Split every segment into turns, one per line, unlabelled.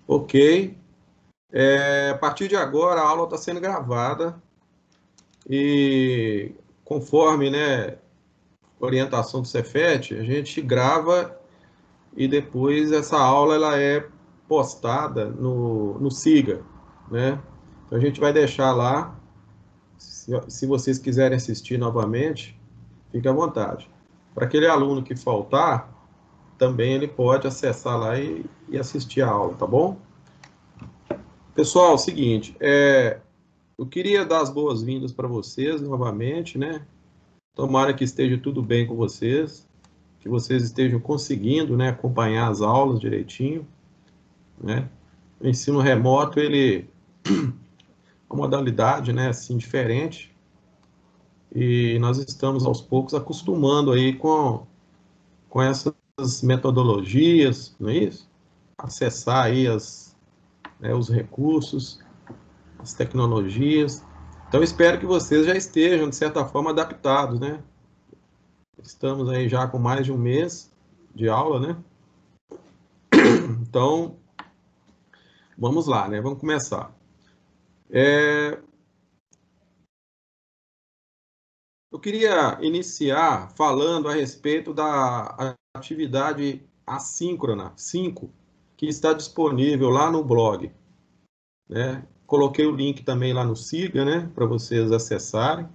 Ok. A partir de agora, a aula está sendo gravada e, conforme, né, orientação do Cefet, a gente grava e depois essa aula ela é postada no Siga, né? Então a gente vai deixar lá, se vocês quiserem assistir novamente, fique à vontade. Para aquele aluno que faltar, também ele pode acessar lá e assistir a aula, tá bom? Pessoal, é o seguinte, eu queria dar as boas-vindas para vocês novamente, né? Tomara que esteja tudo bem com vocês, que vocês estejam conseguindo, né, acompanhar as aulas direitinho, né? O ensino remoto, ele é uma modalidade, né, assim, diferente, e nós estamos aos poucos acostumando aí com essas metodologias, não é isso? Acessar aí os recursos, as tecnologias. Então, espero que vocês já estejam, de certa forma, adaptados, né? Estamos aí já com mais de um mês de aula, né? Então, vamos lá, né? Vamos começar. Eu queria iniciar falando a respeito da atividade assíncrona 5, que está disponível lá no blog, né? Coloquei o link também lá no Siga, né? Para vocês acessarem.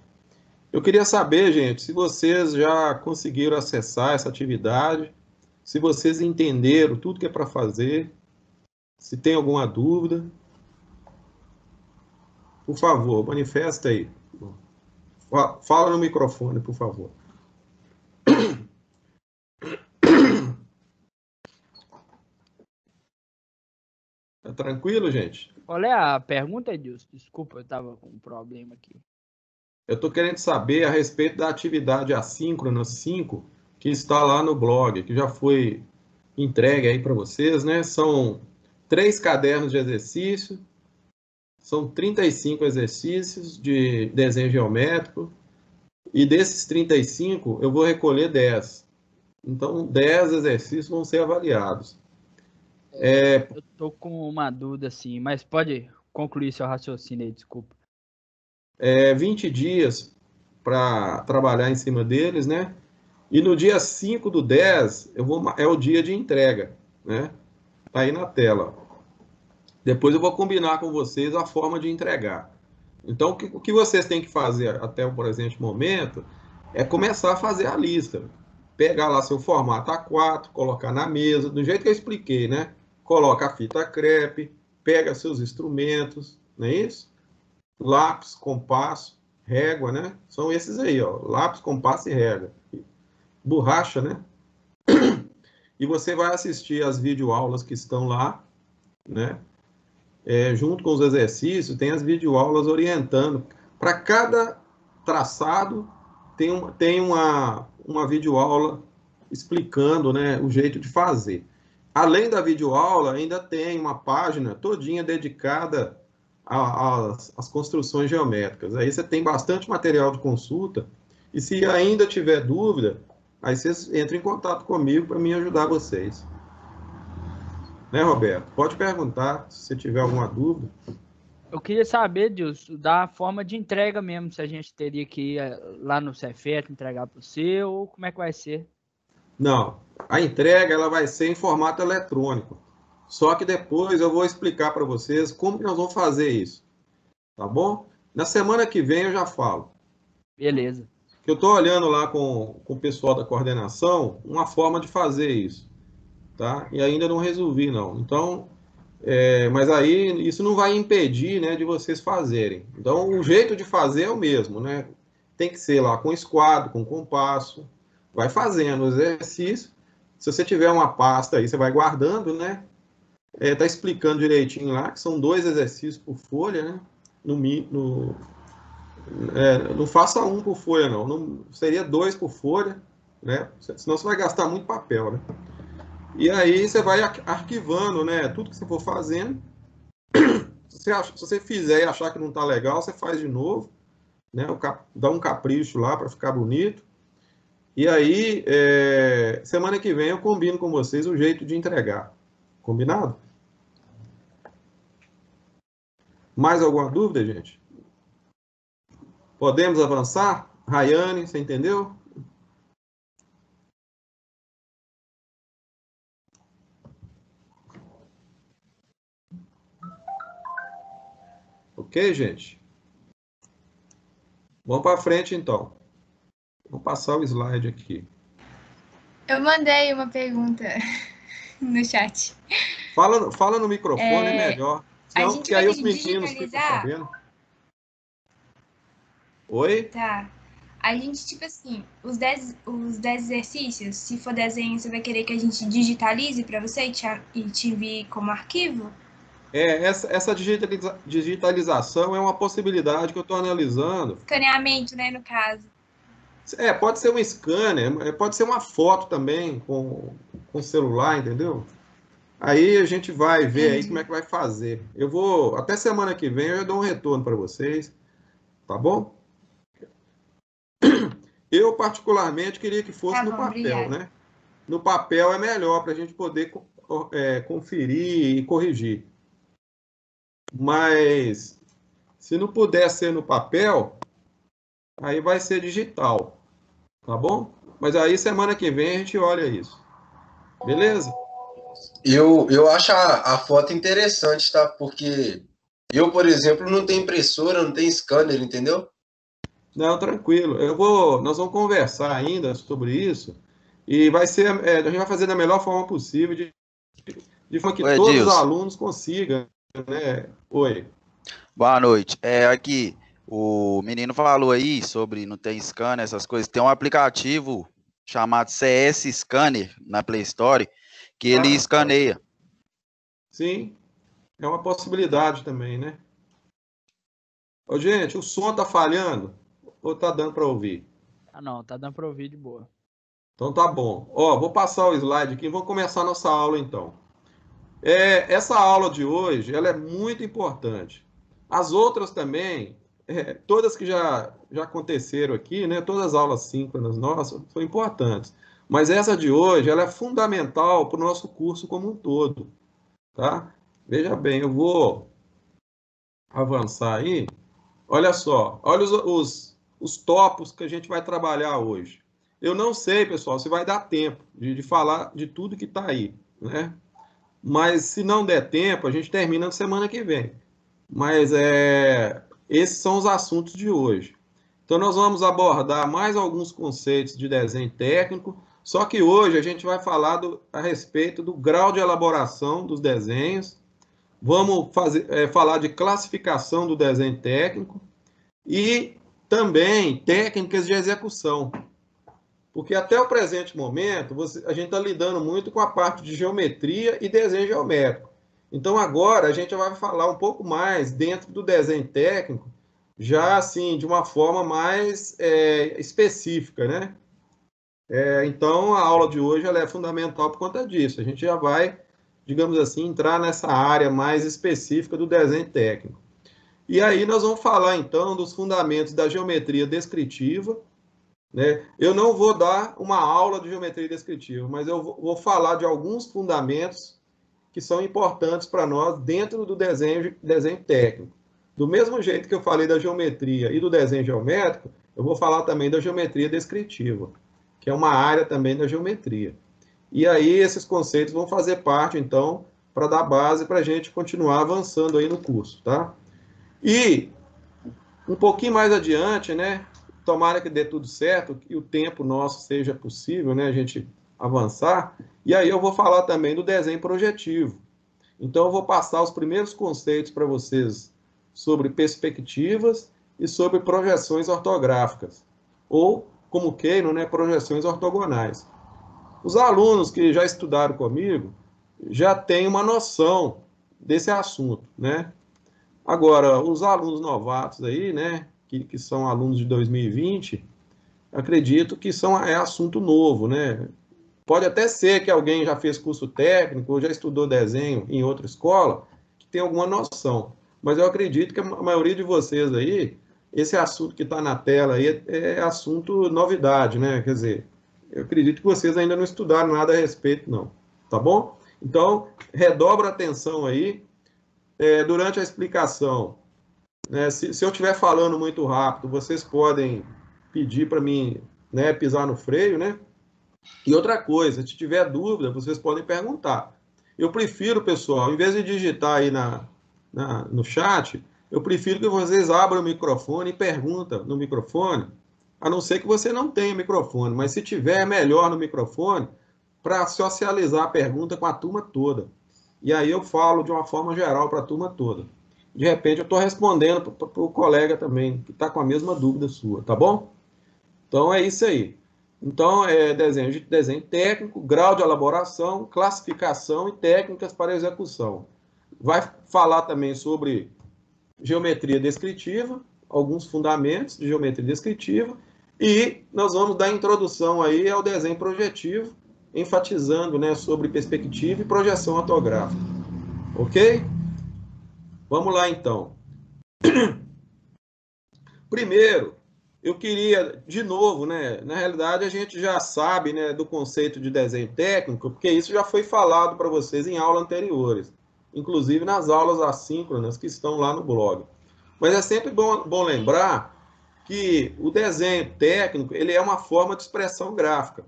Eu queria saber, gente, se vocês já conseguiram acessar essa atividade, se vocês entenderam tudo que é para fazer, se tem alguma dúvida, por favor, manifesta aí. Fala no microfone, por favor. Tá tranquilo, gente?
Olha a pergunta, Edilson. Desculpa, eu estava com um problema aqui.
Eu estou querendo saber a respeito da atividade assíncrona 5, que está lá no blog, que já foi entregue aí para vocês, né? São 3 cadernos de exercício, são 35 exercícios de desenho geométrico, e desses 35 eu vou recolher 10. Então, 10 exercícios vão ser avaliados.
Eu estou com uma dúvida, assim, mas pode concluir seu raciocínio aí, desculpa.
20 dias para trabalhar em cima deles, né? E no dia 5 do 10, é o dia de entrega, né? Tá aí na tela. Depois eu vou combinar com vocês a forma de entregar. Então, o que vocês têm que fazer até o presente momento é começar a fazer a lista. Pegar lá seu formato A4, colocar na mesa, do jeito que eu expliquei, né? Coloca a fita crepe, pega seus instrumentos, não é isso? Lápis, compasso, régua, né? São esses aí, ó. Lápis, compasso e régua. Borracha, né? E você vai assistir as videoaulas que estão lá, né? Junto com os exercícios, tem as videoaulas orientando. Para cada traçado, tem uma videoaula explicando, né, o jeito de fazer. Além da videoaula, ainda tem uma página todinha dedicada às construções geométricas. Aí você tem bastante material de consulta, e se ainda tiver dúvida, aí vocês entram em contato comigo para me ajudar vocês. Né, Roberto? Pode perguntar se você tiver alguma dúvida.
Eu queria saber, Edilson, da forma de entrega mesmo, se a gente teria que ir lá no Cefet entregar para o seu, ou como é que vai ser?
Não, a entrega ela vai ser em formato eletrônico. Só que depois eu vou explicar para vocês como que nós vamos fazer isso, tá bom? Na semana que vem eu já falo.
Beleza.
Que eu estou olhando lá com o pessoal da coordenação uma forma de fazer isso, tá? E ainda não resolvi, não. Então, mas aí isso não vai impedir, né, de vocês fazerem. Então, o jeito de fazer é o mesmo, né? Tem que ser lá com esquadro, com compasso, vai fazendo o exercício. Se você tiver uma pasta aí, você vai guardando, né? Tá explicando direitinho lá que são 2 exercícios por folha, né? Não faça um por folha, não. Seria 2 por folha, né? Senão você vai gastar muito papel, né? E aí você vai arquivando, né? Tudo que você for fazendo. Se você fizer e achar que não está legal, você faz de novo, né? Dá um capricho lá para ficar bonito. E aí, semana que vem eu combino com vocês o jeito de entregar. Combinado? Mais alguma dúvida, gente? Podemos avançar? Rayane, você entendeu? Ok, gente? Vamos para frente, então. Vou passar o slide aqui.
Eu mandei uma pergunta no chat.
Fala no microfone, é melhor.
A
Senão,
gente
porque
vai
aí
ter
os
que
meninos ficam
digitalizar?
sabendo. Oi?
Tá. A gente, tipo assim, os 10 exercícios, se for desenho, você vai querer que a gente digitalize para você e te envie como arquivo?
Essa digitalização é uma possibilidade que eu estou analisando.
Escaneamento, né, no caso.
Pode ser um scanner, pode ser uma foto também com celular, entendeu? Aí a gente vai ver aí como é
Entendi.
que vai fazer. Eu vou, até semana que vem, eu dou um retorno para vocês, tá bom? Eu, particularmente, queria que fosse
Tá
no
bom,
papel,
obrigada.
né? No papel é melhor para a gente poder conferir e corrigir. Mas, se não puder ser no papel, aí vai ser digital, tá bom? Mas aí, semana que vem, a gente olha isso. Beleza?
Eu acho a foto interessante, tá? Porque eu, por exemplo, não tenho impressora, não tenho scanner, entendeu?
Não, tranquilo. Nós vamos conversar ainda sobre isso e a gente vai fazer da melhor forma possível, de forma que
Oi,
todos os
Edilson.
alunos consigam, né? Oi.
Boa noite. Aqui, o menino falou aí sobre não tem scanner, essas coisas. Tem um aplicativo chamado CS Scanner na Play Store que ele escaneia.
Sim, é uma possibilidade também, né? Ô, gente, o som tá falhando ou tá dando para ouvir?
Ah, não, tá dando para ouvir de boa.
Então tá bom. Ó, vou passar o slide aqui e vamos começar a nossa aula então. Essa aula de hoje, ela é muito importante. As outras também, todas que já aconteceram aqui, né? Todas as aulas síncronas nossas são importantes. Mas essa de hoje, ela é fundamental para o nosso curso como um todo, tá? Veja bem, eu vou avançar aí. Olha só, olha os tópicos que a gente vai trabalhar hoje. Eu não sei, pessoal, se vai dar tempo de falar de tudo que está aí, né? Mas se não der tempo, a gente termina na semana que vem. Mas esses são os assuntos de hoje. Então, nós vamos abordar mais alguns conceitos de desenho técnico, só que hoje a gente vai falar a respeito do grau de elaboração dos desenhos, vamos falar de classificação do desenho técnico e também técnicas de execução. Porque até o presente momento, a gente está lidando muito com a parte de geometria e desenho geométrico. Então, agora, a gente vai falar um pouco mais dentro do desenho técnico, já assim, de uma forma mais específica, né? Então, a aula de hoje ela é fundamental por conta disso. A gente já vai, digamos assim, entrar nessa área mais específica do desenho técnico. E aí nós vamos falar, então, dos fundamentos da geometria descritiva, né? Eu não vou dar uma aula de geometria descritiva, mas eu vou falar de alguns fundamentos que são importantes para nós dentro do desenho técnico. Do mesmo jeito que eu falei da geometria e do desenho geométrico, eu vou falar também da geometria descritiva, que é uma área também da geometria. E aí esses conceitos vão fazer parte, então, para dar base para a gente continuar avançando aí no curso, tá? E um pouquinho mais adiante, né? Tomara que dê tudo certo, que o tempo nosso seja possível, né? A gente avançar. E aí eu vou falar também do desenho projetivo. Então eu vou passar os primeiros conceitos para vocês sobre perspectivas e sobre projeções ortográficas, ou, como queiram, né, projeções ortogonais. Os alunos que já estudaram comigo já têm uma noção desse assunto, né? Agora, os alunos novatos aí, né, que são alunos de 2020, acredito que é assunto novo, né? Pode até ser que alguém já fez curso técnico ou já estudou desenho em outra escola, que tem alguma noção. Mas eu acredito que a maioria de vocês aí, esse assunto que está na tela aí é assunto novidade, né? Quer dizer, eu acredito que vocês ainda não estudaram nada a respeito, não. Tá bom? Então, redobra a atenção aí. Durante a explicação, né? Se eu estiver falando muito rápido, vocês podem pedir para mim, né, pisar no freio, né? E outra coisa, se tiver dúvida, vocês podem perguntar. Eu prefiro, pessoal, em vez de digitar aí no chat, eu prefiro que vocês abram o microfone e perguntem no microfone, a não ser que você não tenha microfone, mas se tiver, é melhor no microfone para socializar a pergunta com a turma toda. E aí eu falo de uma forma geral para a turma toda. De repente eu estou respondendo para o colega também, que está com a mesma dúvida sua, tá bom? Então é isso aí. Então é desenho técnico, grau de elaboração, classificação e técnicas para execução. Vai falar também sobre geometria descritiva, alguns fundamentos de geometria descritiva, e nós vamos dar introdução aí ao desenho projetivo, enfatizando, né, sobre perspectiva e projeção ortográfica. Ok? Vamos lá, então. Primeiro, eu queria, de novo, né, na realidade a gente já sabe, né, do conceito de desenho técnico, porque isso já foi falado para vocês em aulas anteriores, inclusive nas aulas assíncronas que estão lá no blog. Mas é sempre bom lembrar que o desenho técnico ele é uma forma de expressão gráfica.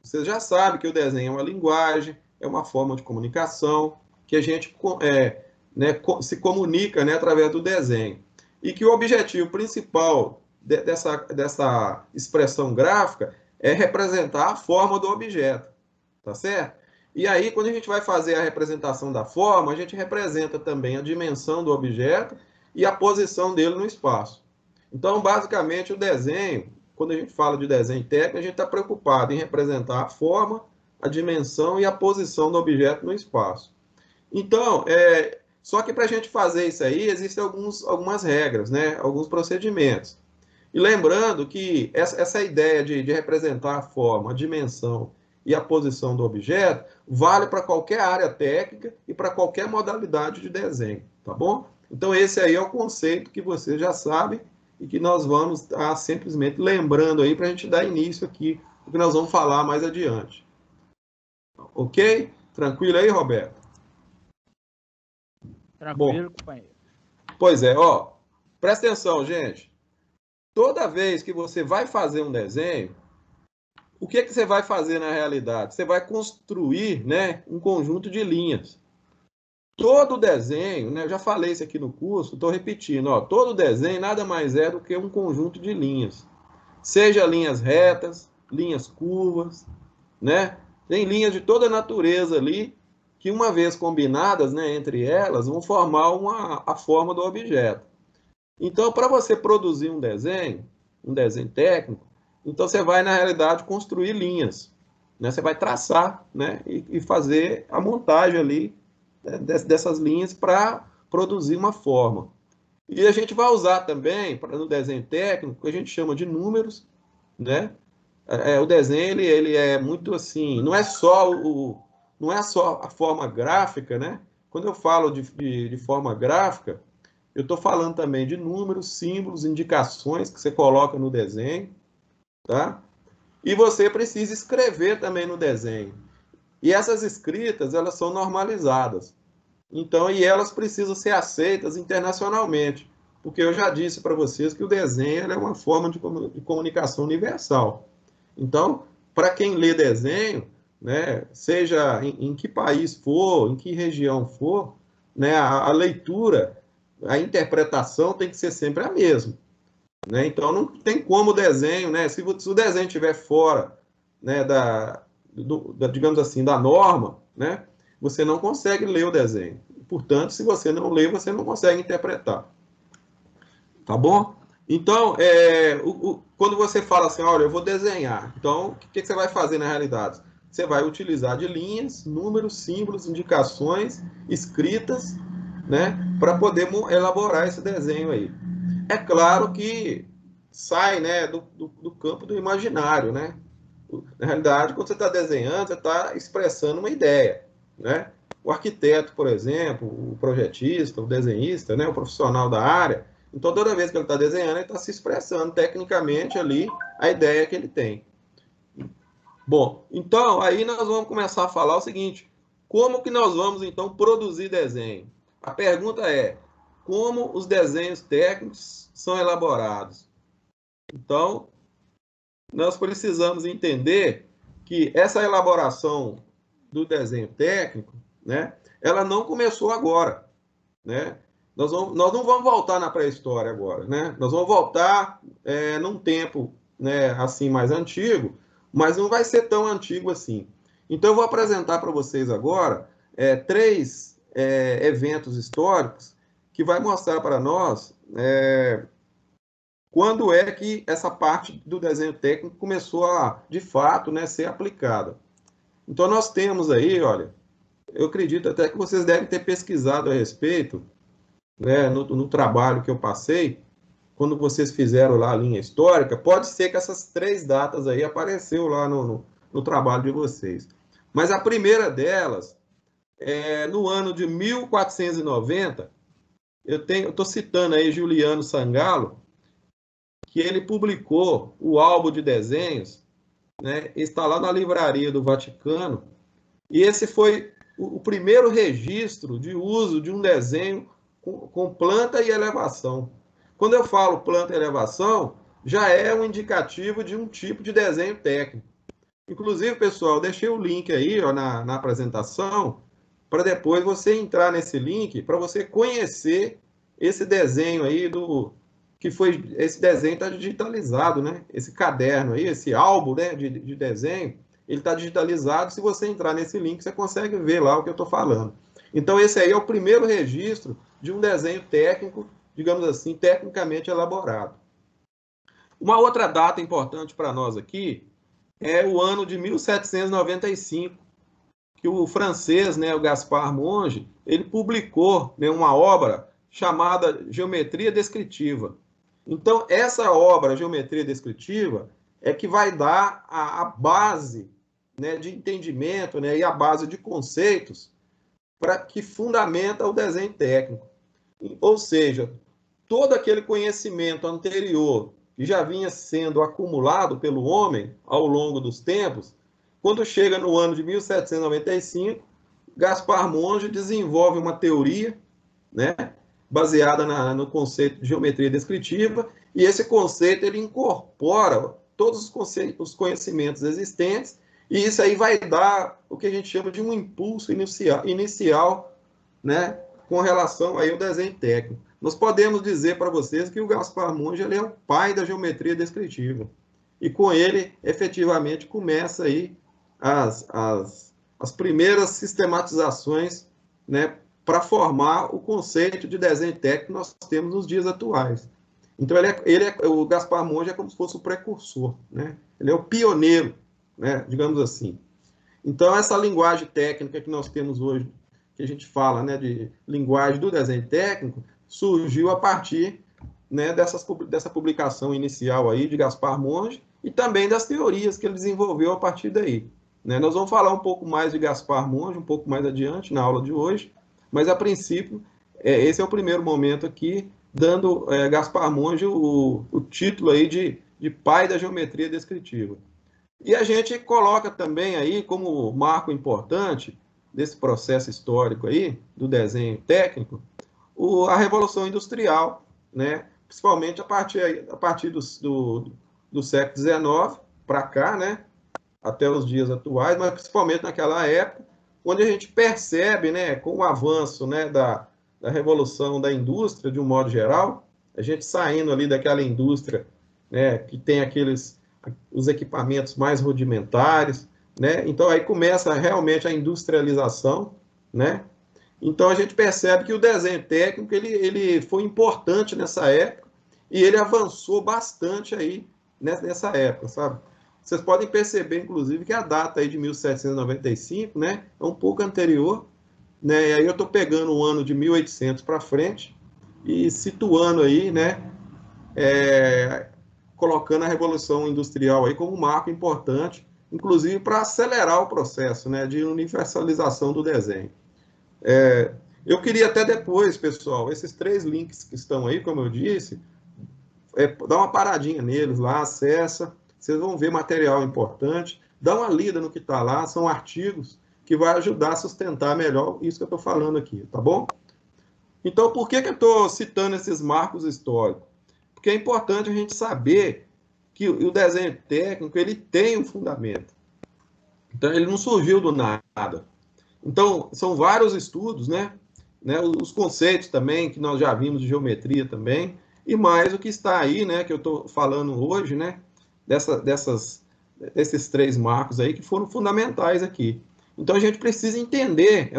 Você já sabe que o desenho é uma linguagem, é uma forma de comunicação, que a gente né, se comunica, né, através do desenho. E que o objetivo principal dessa expressão gráfica é representar a forma do objeto, tá certo? E aí, quando a gente vai fazer a representação da forma, a gente representa também a dimensão do objeto e a posição dele no espaço. Então, basicamente, o desenho, quando a gente fala de desenho técnico, a gente está preocupado em representar a forma, a dimensão e a posição do objeto no espaço. Então, só que para a gente fazer isso aí, existem algumas regras, né? Alguns procedimentos. E lembrando que essa ideia de representar a forma, a dimensão e a posição do objeto vale para qualquer área técnica e para qualquer modalidade de desenho, tá bom? Então, esse aí é o conceito que vocês já sabem e que nós vamos estar simplesmente lembrando aí para a gente dar início aqui, o que nós vamos falar mais adiante. Ok? Tranquilo aí, Roberto?
Tranquilo, companheiro.
Pois é, ó. Presta atenção, gente. Toda vez que você vai fazer um desenho, o que você vai fazer na realidade? Você vai construir, né, um conjunto de linhas. Todo desenho, né, eu já falei isso aqui no curso, estou repetindo, ó, todo desenho nada mais é do que um conjunto de linhas. Seja linhas retas, linhas curvas, né? Tem linhas de toda natureza ali, que uma vez combinadas, né, entre elas, vão formar a forma do objeto. Então, para você produzir um desenho técnico, então você vai, na realidade, construir linhas. Né? Você vai traçar, né, e fazer a montagem ali, né, dessas linhas para produzir uma forma. E a gente vai usar também, no desenho técnico, o que a gente chama de números, né? O desenho ele é muito assim, não é só a forma gráfica, né? Quando eu falo de forma gráfica, eu estou falando também de números, símbolos, indicações que você coloca no desenho, tá? E você precisa escrever também no desenho. E essas escritas, elas são normalizadas. Então, e elas precisam ser aceitas internacionalmente, porque eu já disse para vocês que o desenho é uma forma de comunicação universal. Então, para quem lê desenho, né, seja em que país for, em que região for, né, a leitura, a interpretação tem que ser sempre a mesma. Né? Então, não tem como o desenho, né, se o desenho estiver fora, né, digamos assim, da norma, né, você não consegue ler o desenho. Portanto, se você não lê, você não consegue interpretar. Tá bom? Então, quando você fala assim, olha, eu vou desenhar, então, o que você vai fazer na realidade? Você vai utilizar de linhas, números, símbolos, indicações, escritas, né, para poder elaborar esse desenho aí. É claro que sai, né, do campo do imaginário, né? Na realidade, quando você está desenhando, você está expressando uma ideia, né? O arquiteto, por exemplo, o projetista, o desenhista, né, o profissional da área, então toda vez que ele está desenhando, ele está se expressando tecnicamente ali a ideia que ele tem. Bom, então aí nós vamos começar a falar o seguinte: como que nós vamos então produzir desenho? A pergunta é: como os desenhos técnicos são elaborados. Então, nós precisamos entender que essa elaboração do desenho técnico, né, ela não começou agora, né? Nós não vamos voltar na pré-história agora, né? Nós vamos voltar num tempo, né, assim, mais antigo, mas não vai ser tão antigo assim. Então, eu vou apresentar para vocês agora 3 eventos históricos que vai mostrar para nós quando é que essa parte do desenho técnico começou a, de fato, né, ser aplicada. Então, nós temos aí, olha, eu acredito até que vocês devem ter pesquisado a respeito, né, no trabalho que eu passei, quando vocês fizeram lá a linha histórica, pode ser que essas 3 datas aí apareceu lá no trabalho de vocês. Mas a primeira delas, no ano de 1490, eu estou citando aí Juliano Sangallo, que ele publicou o álbum de desenhos, né, está lá na livraria do Vaticano, e esse foi o primeiro registro de uso de um desenho com planta e elevação. Quando eu falo planta e elevação, já é um indicativo de um tipo de desenho técnico. Inclusive, pessoal, deixei o link aí, ó, na apresentação, para depois você entrar nesse link, para você conhecer esse desenho aí esse desenho está digitalizado, né? Esse caderno aí, esse álbum, né, de desenho, ele está digitalizado. Se você entrar nesse link, você consegue ver lá o que eu estou falando. Então, esse aí é o primeiro registro de um desenho técnico, digamos assim, tecnicamente elaborado. Uma outra data importante para nós aqui é o ano de 1795, que o francês, né, o Gaspard Monge, ele publicou, né, uma obra chamada Geometria Descritiva. Então, essa obra, Geometria Descritiva, é que vai dar a base, né, de entendimento, né, e a base de conceitos para que fundamenta o desenho técnico. Ou seja, todo aquele conhecimento anterior que já vinha sendo acumulado pelo homem ao longo dos tempos, quando chega no ano de 1795, Gaspard Monge desenvolve uma teoria, né, baseada no conceito de geometria descritiva, e esse conceito ele incorpora todos os conhecimentos existentes, e isso aí vai dar o que a gente chama de um impulso inicial, né, com relação aí ao desenho técnico. Nós podemos dizer para vocês que o Gaspard Monge ele é o pai da geometria descritiva, e com ele, efetivamente, começa aí as primeiras sistematizações, né, para formar o conceito de desenho técnico que nós temos nos dias atuais. Então, o Gaspard Monge é como se fosse o precursor, né? Ele é o pioneiro, né, digamos assim. Então, essa linguagem técnica que nós temos hoje, que a gente fala, né, de linguagem do desenho técnico, surgiu a partir, né, dessa publicação inicial aí de Gaspard Monge e também das teorias que ele desenvolveu a partir daí. Né? Nós vamos falar um pouco mais de Gaspard Monge, um pouco mais adiante na aula de hoje, mas, a princípio, esse é o primeiro momento aqui, dando Gaspard Monge o título aí de pai da geometria descritiva. E a gente coloca também aí, como marco importante desse processo histórico aí, do desenho técnico, a Revolução Industrial, né? Principalmente a partir do século XIX para cá, né? Até os dias atuais, mas principalmente naquela época, onde a gente percebe, né, com o avanço, né, da revolução da indústria, de um modo geral, a gente saindo ali daquela indústria, né, que tem os equipamentos mais rudimentares, né, então aí começa realmente a industrialização, né, então a gente percebe que o desenho técnico, ele foi importante nessa época, e ele avançou bastante aí nessa época, sabe? Vocês podem perceber, inclusive, que a data aí de 1795, né, é um pouco anterior, né, e aí eu estou pegando o ano de 1800 para frente e situando aí, né, colocando a Revolução Industrial aí como um marco importante, inclusive para acelerar o processo, né, de universalização do desenho. Eu queria até depois, pessoal, esses 3 links que estão aí, como eu disse, dá uma paradinha neles lá, acessa, vocês vão ver material importante, dá uma lida no que está lá, são artigos que vai ajudar a sustentar melhor isso que eu estou falando aqui, tá bom? Então, por que que eu estou citando esses marcos históricos? Porque é importante a gente saber que o desenho técnico ele tem um fundamento. Então, ele não surgiu do nada. Então, são vários estudos, né? Os conceitos também, que nós já vimos de geometria também, e mais o que está aí, né, que eu estou falando hoje, né, desses 3 marcos aí que foram fundamentais aqui. Então, a gente precisa entender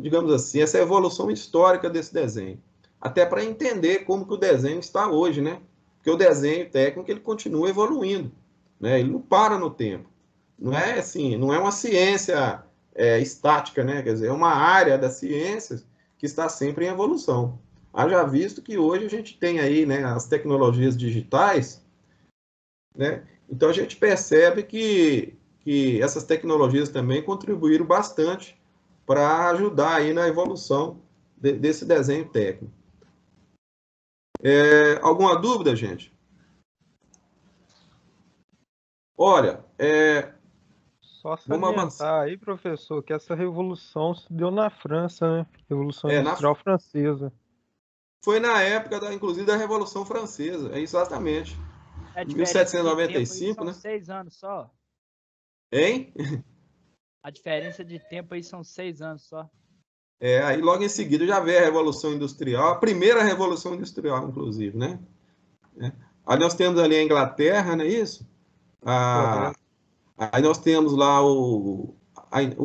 digamos assim, essa evolução histórica desse desenho, até para entender como que o desenho está hoje, né? Porque o desenho técnico ele continua evoluindo, né? Ele não para no tempo. Não é assim, não é uma ciência estática, né? Quer dizer, é uma área das ciências que está sempre em evolução. Haja visto que hoje a gente tem aí, né, as tecnologias digitais, né? Então a gente percebe que essas tecnologias também contribuíram bastante para ajudar aí na evolução desse desenho técnico. Alguma dúvida, gente? Olha,
Só
vamos avançar.
salientar aí, professor, que essa revolução se deu na França, né? Revolução
É,
Industrial Francesa.
Foi na época, inclusive, da Revolução Francesa, exatamente.
A
Em
diferença de tempo aí
1795,
são
né?
6 anos só.
Hein?
A diferença de tempo aí são 6 anos só.
Aí logo em seguida já veio a Revolução Industrial, a primeira Revolução Industrial, inclusive, né? Aí nós temos ali a Inglaterra, não é isso?
Correto.
Aí nós temos lá o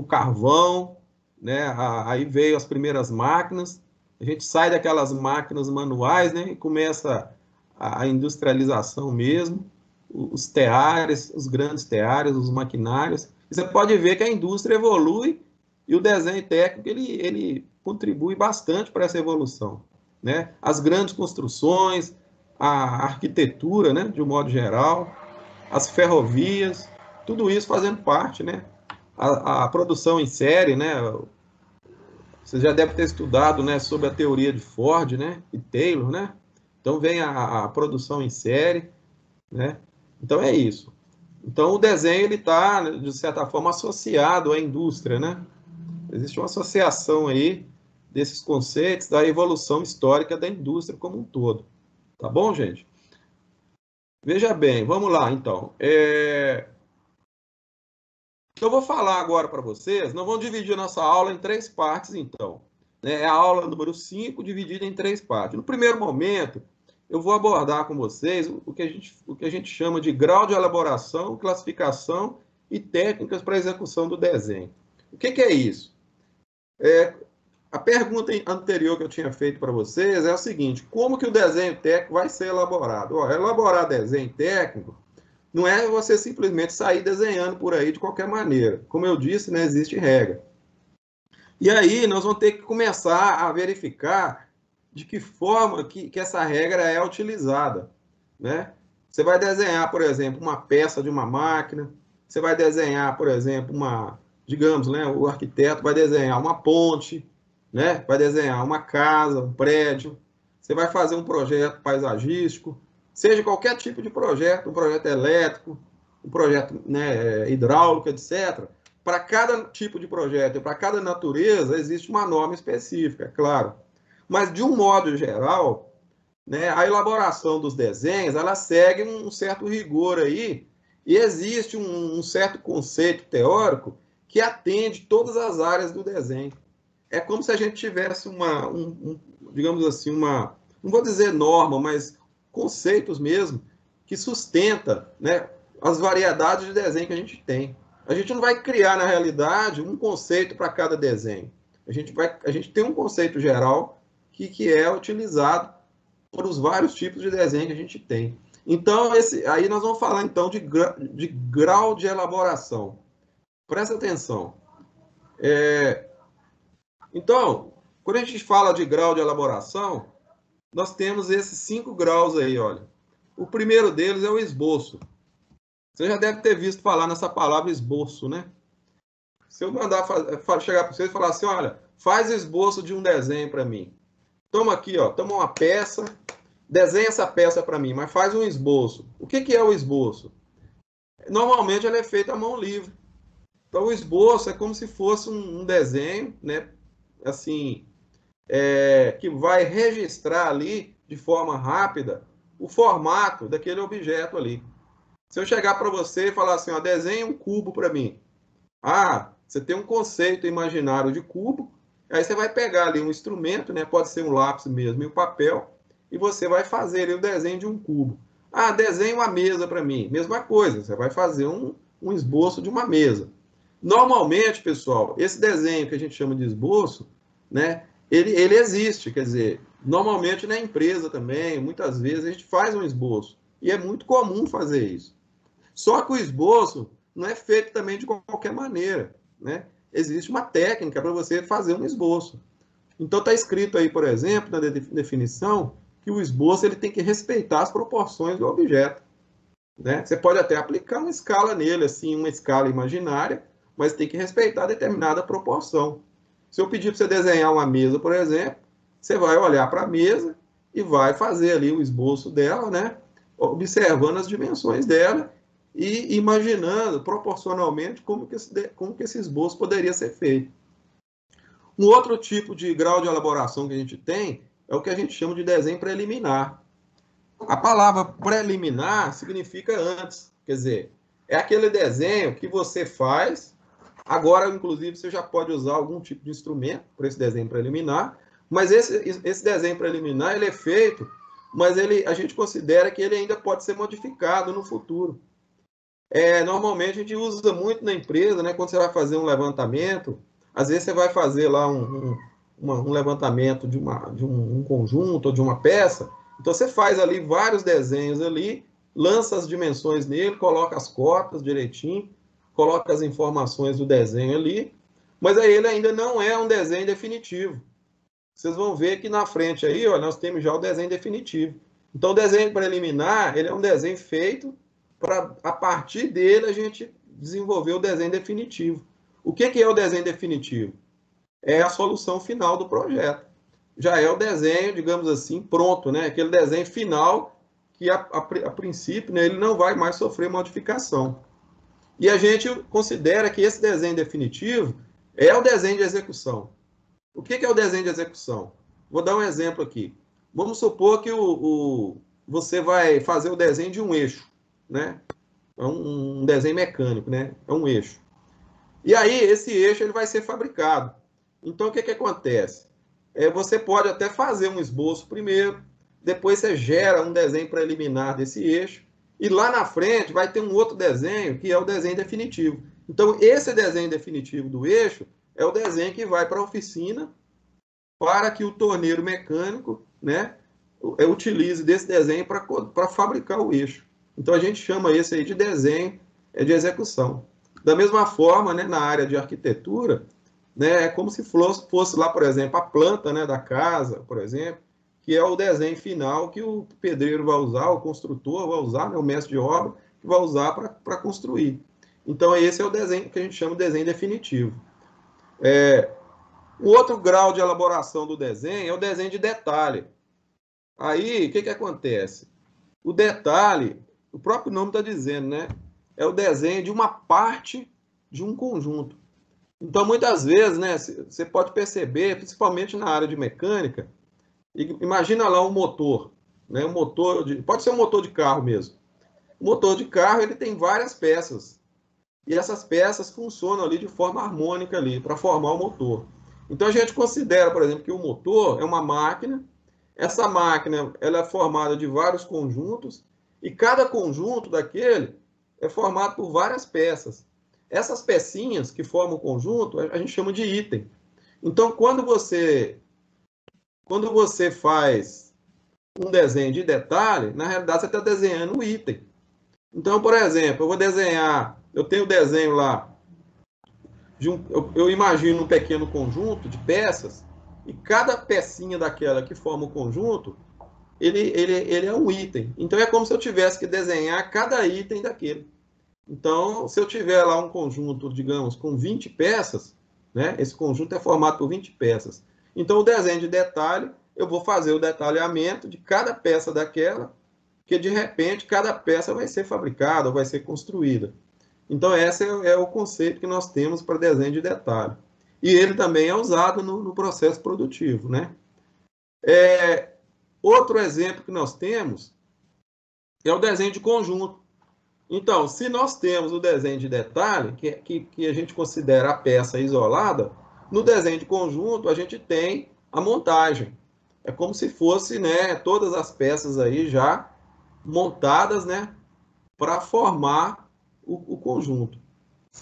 carvão, né? Aí veio as primeiras máquinas. A gente sai daquelas máquinas manuais, né? E começa a industrialização mesmo, os teares, os grandes teares, os maquinários. E você pode ver que a indústria evolui e o desenho técnico ele contribui bastante para essa evolução, né? As grandes construções, a arquitetura, né? De um modo geral, as ferrovias, tudo isso fazendo parte, né? A produção em série, né? Você já deve ter estudado, né, sobre a teoria de Ford, né, e Taylor, né? Então vem a produção em série, né? Então é isso. Então o desenho ele está de certa forma associado à indústria, né? Existe uma associação aí desses conceitos da evolução histórica da indústria como um todo. Tá bom, gente? Veja bem, vamos lá então. Eu vou falar agora para vocês, nós vamos dividir nossa aula em 3 partes, então. É a aula número 5, dividida em 3 partes. No primeiro momento, eu vou abordar com vocês o que a gente chama de grau de elaboração, classificação e técnicas para execução do desenho. O que é isso? A pergunta anterior que eu tinha feito para vocês é o seguinte: como que o desenho técnico vai ser elaborado? Elaborar desenho técnico não é você simplesmente sair desenhando por aí de qualquer maneira. Como eu disse, né, existe regra. E aí nós vamos ter que começar a verificar de que forma que essa regra é utilizada, né? Você vai desenhar, por exemplo, uma peça de uma máquina, você vai desenhar, por exemplo, digamos, né, o arquiteto vai desenhar uma ponte, né? Vai desenhar uma casa, um prédio, você vai fazer um projeto paisagístico, seja qualquer tipo de projeto, um projeto elétrico, um projeto, né, hidráulico, etc. Para cada tipo de projeto e para cada natureza existe uma norma específica, é claro. Mas, de um modo geral, né, a elaboração dos desenhos ela segue um certo rigor aí e existe um certo conceito teórico que atende todas as áreas do desenho. É como se a gente tivesse digamos assim, não vou dizer norma, mas conceitos mesmo, que sustenta, né, as variedades de desenho que a gente tem. A gente não vai criar, na realidade, um conceito para cada desenho. A gente tem um conceito geral que é utilizado por os vários tipos de desenho que a gente tem. Então, aí nós vamos falar, então, de grau de elaboração. Presta atenção. Então, quando a gente fala de grau de elaboração, nós temos esses 5 graus aí, olha. O primeiro deles é o esboço. Você já deve ter visto falar nessa palavra esboço, né? Se eu mandar chegar para vocês e falar assim, olha, faz esboço de um desenho para mim. Toma aqui, ó, toma uma peça, desenha essa peça para mim, mas faz um esboço. O que é o esboço? Normalmente ele é feito à mão livre. Então o esboço é como se fosse um desenho, né? Assim, que vai registrar ali, de forma rápida, o formato daquele objeto ali. Se eu chegar para você e falar assim, ó, desenhe um cubo para mim. Ah, você tem um conceito imaginário de cubo, aí você vai pegar ali um instrumento, né, pode ser um lápis mesmo e um papel, e você vai fazer ali o desenho de um cubo. Ah, desenhe uma mesa para mim. Mesma coisa, você vai fazer um esboço de uma mesa. Normalmente, pessoal, esse desenho que a gente chama de esboço, né, ele existe, quer dizer, normalmente na empresa também, muitas vezes a gente faz um esboço, e é muito comum fazer isso. Só que o esboço não é feito também de qualquer maneira, né? Existe uma técnica para você fazer um esboço. Então está escrito aí, por exemplo, na definição, que o esboço ele tem que respeitar as proporções do objeto, né? Você pode até aplicar uma escala nele, assim, uma escala imaginária, mas tem que respeitar determinada proporção. Se eu pedir para você desenhar uma mesa, por exemplo, você vai olhar para a mesa e vai fazer ali o esboço dela, né? Observando as dimensões dela e imaginando proporcionalmente como que esse esboço poderia ser feito. Um outro tipo de grau de elaboração que a gente tem é o que a gente chama de desenho preliminar. A palavra preliminar significa antes, quer dizer, é aquele desenho que você faz, agora, inclusive, você já pode usar algum tipo de instrumento para esse desenho preliminar, mas esse desenho preliminar ele é feito, mas a gente considera que ele ainda pode ser modificado no futuro. Normalmente a gente usa muito na empresa, né? Quando você vai fazer um levantamento, às vezes você vai fazer lá um levantamento de um conjunto ou de uma peça, então você faz ali vários desenhos ali, lança as dimensões nele, coloca as cotas direitinho, coloca as informações do desenho ali, mas aí ele ainda não é um desenho definitivo. Vocês vão ver que na frente aí, ó, nós temos já o desenho definitivo. Então o desenho preliminar, ele é um desenho feito para, a partir dele, a gente desenvolver o desenho definitivo. O que é o desenho definitivo? É a solução final do projeto. Já é o desenho, digamos assim, pronto, né? Aquele desenho final que, a princípio, né, ele não vai mais sofrer modificação. E a gente considera que esse desenho definitivo é o desenho de execução. O que é o desenho de execução? Vou dar um exemplo aqui. Vamos supor que você vai fazer o desenho de um eixo, né? É um desenho mecânico, né? É um eixo. E aí, esse eixo ele vai ser fabricado. Então, o que acontece? Você pode até fazer um esboço primeiro, depois você gera um desenho preliminar desse eixo, e lá na frente vai ter um outro desenho, que é o desenho definitivo. Então, esse desenho definitivo do eixo é o desenho que vai para a oficina para que o torneiro mecânico, né, utilize desse desenho para fabricar o eixo. Então, a gente chama esse aí de desenho de execução. Da mesma forma, né, na área de arquitetura, né, é como se fosse lá, por exemplo, a planta, né, da casa, por exemplo, que é o desenho final que o pedreiro vai usar, o construtor vai usar, né, o mestre de obra, que vai usar para construir. Então, esse é o desenho que a gente chama de desenho definitivo. O outro grau de elaboração do desenho é o desenho de detalhe. Aí, o que acontece? O detalhe, o próprio nome está dizendo, né? É o desenho de uma parte de um conjunto. Então, muitas vezes, né, você pode perceber, principalmente na área de mecânica, imagina lá um motor, né? Pode ser um motor de carro mesmo. O motor de carro ele tem várias peças. E essas peças funcionam ali de forma harmônica ali, para formar o motor. Então, a gente considera, por exemplo, que o motor é uma máquina. Essa máquina ela é formada de vários conjuntos, e cada conjunto daquele é formado por várias peças. Essas pecinhas que formam o conjunto, a gente chama de item. Então, quando você faz um desenho de detalhe, na realidade você está desenhando um item. Então, por exemplo, eu tenho o desenho lá, eu imagino um pequeno conjunto de peças, e cada pecinha daquela que forma o conjunto, ele é um item. Então, é como se eu tivesse que desenhar cada item daquele. Então, se eu tiver lá um conjunto, digamos, com 20 peças, né, esse conjunto é formado por 20 peças. Então, o desenho de detalhe, eu vou fazer o detalhamento de cada peça daquela, que de repente cada peça vai ser fabricada ou vai ser construída. Então, esse é o conceito que nós temos para desenho de detalhe. E ele também é usado no processo produtivo, né? Outro exemplo que nós temos é o desenho de conjunto. Então, se nós temos o desenho de detalhe, que a gente considera a peça isolada, no desenho de conjunto a gente tem a montagem. É como se fosse, né, todas as peças aí já montadas, né, para formar o conjunto.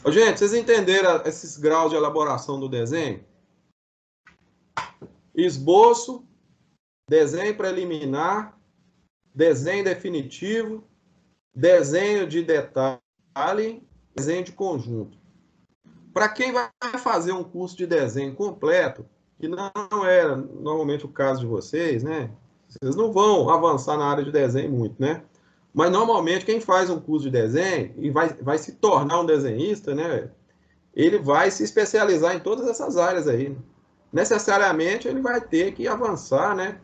Gente, vocês entenderam esses graus de elaboração do desenho? Esboço, desenho preliminar, desenho definitivo, desenho de detalhe, desenho de conjunto. Para quem vai fazer um curso de desenho completo, que não é normalmente o caso de vocês, né? Vocês não vão avançar na área de desenho muito, né? Mas normalmente quem faz um curso de desenho e vai se tornar um desenhista, né? Ele vai se especializar em todas essas áreas aí. Necessariamente ele vai ter que avançar, né?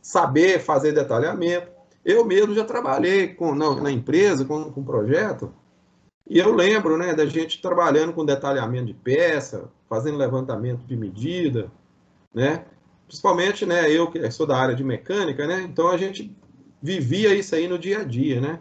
Saber fazer detalhamento. Eu mesmo já trabalhei na empresa com projeto, e eu lembro, né, da gente trabalhando com detalhamento de peça, fazendo levantamento de medida, né? Principalmente, né, eu que sou da área de mecânica, né? Então a gente vivia isso aí no dia a dia, né?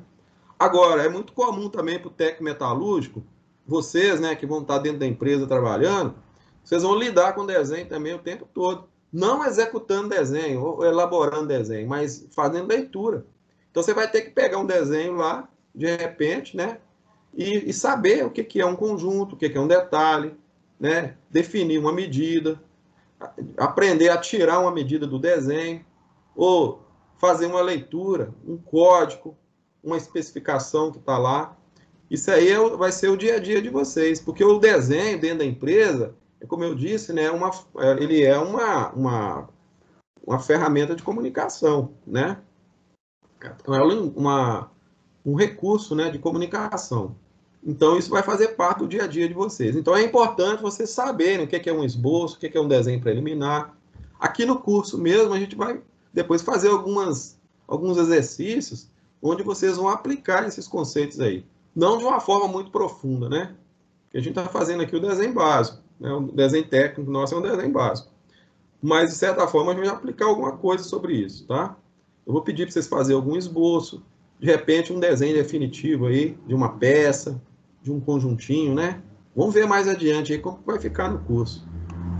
Agora, é muito comum também para o técnico metalúrgico, vocês, né, que vão estar dentro da empresa trabalhando, vocês vão lidar com desenho também o tempo todo. Não executando desenho, ou elaborando desenho, mas fazendo leitura. Então você vai ter que pegar um desenho lá, de repente, né? E saber o que é um conjunto, o que é um detalhe, né? Definir uma medida, aprender a tirar uma medida do desenho, ou fazer uma leitura, um código, uma especificação que está lá. Isso aí vai ser o dia a dia de vocês, porque o desenho dentro da empresa, como eu disse, né, ele é uma ferramenta de comunicação, né? Então, é um recurso, né, de comunicação. Então, isso vai fazer parte do dia a dia de vocês. Então, é importante vocês saberem o que é um esboço, o que é um desenho preliminar. Aqui no curso mesmo, a gente vai depois fazer alguns exercícios onde vocês vão aplicar esses conceitos aí. Não de uma forma muito profunda, né? Porque a gente está fazendo aqui o desenho básico, né? O desenho técnico nosso é um desenho básico. Mas, de certa forma, a gente vai aplicar alguma coisa sobre isso, tá? Eu vou pedir para vocês fazerem algum esboço, de repente um desenho definitivo aí, de uma peça, de um conjuntinho, né? Vamos ver mais adiante aí como vai ficar no curso,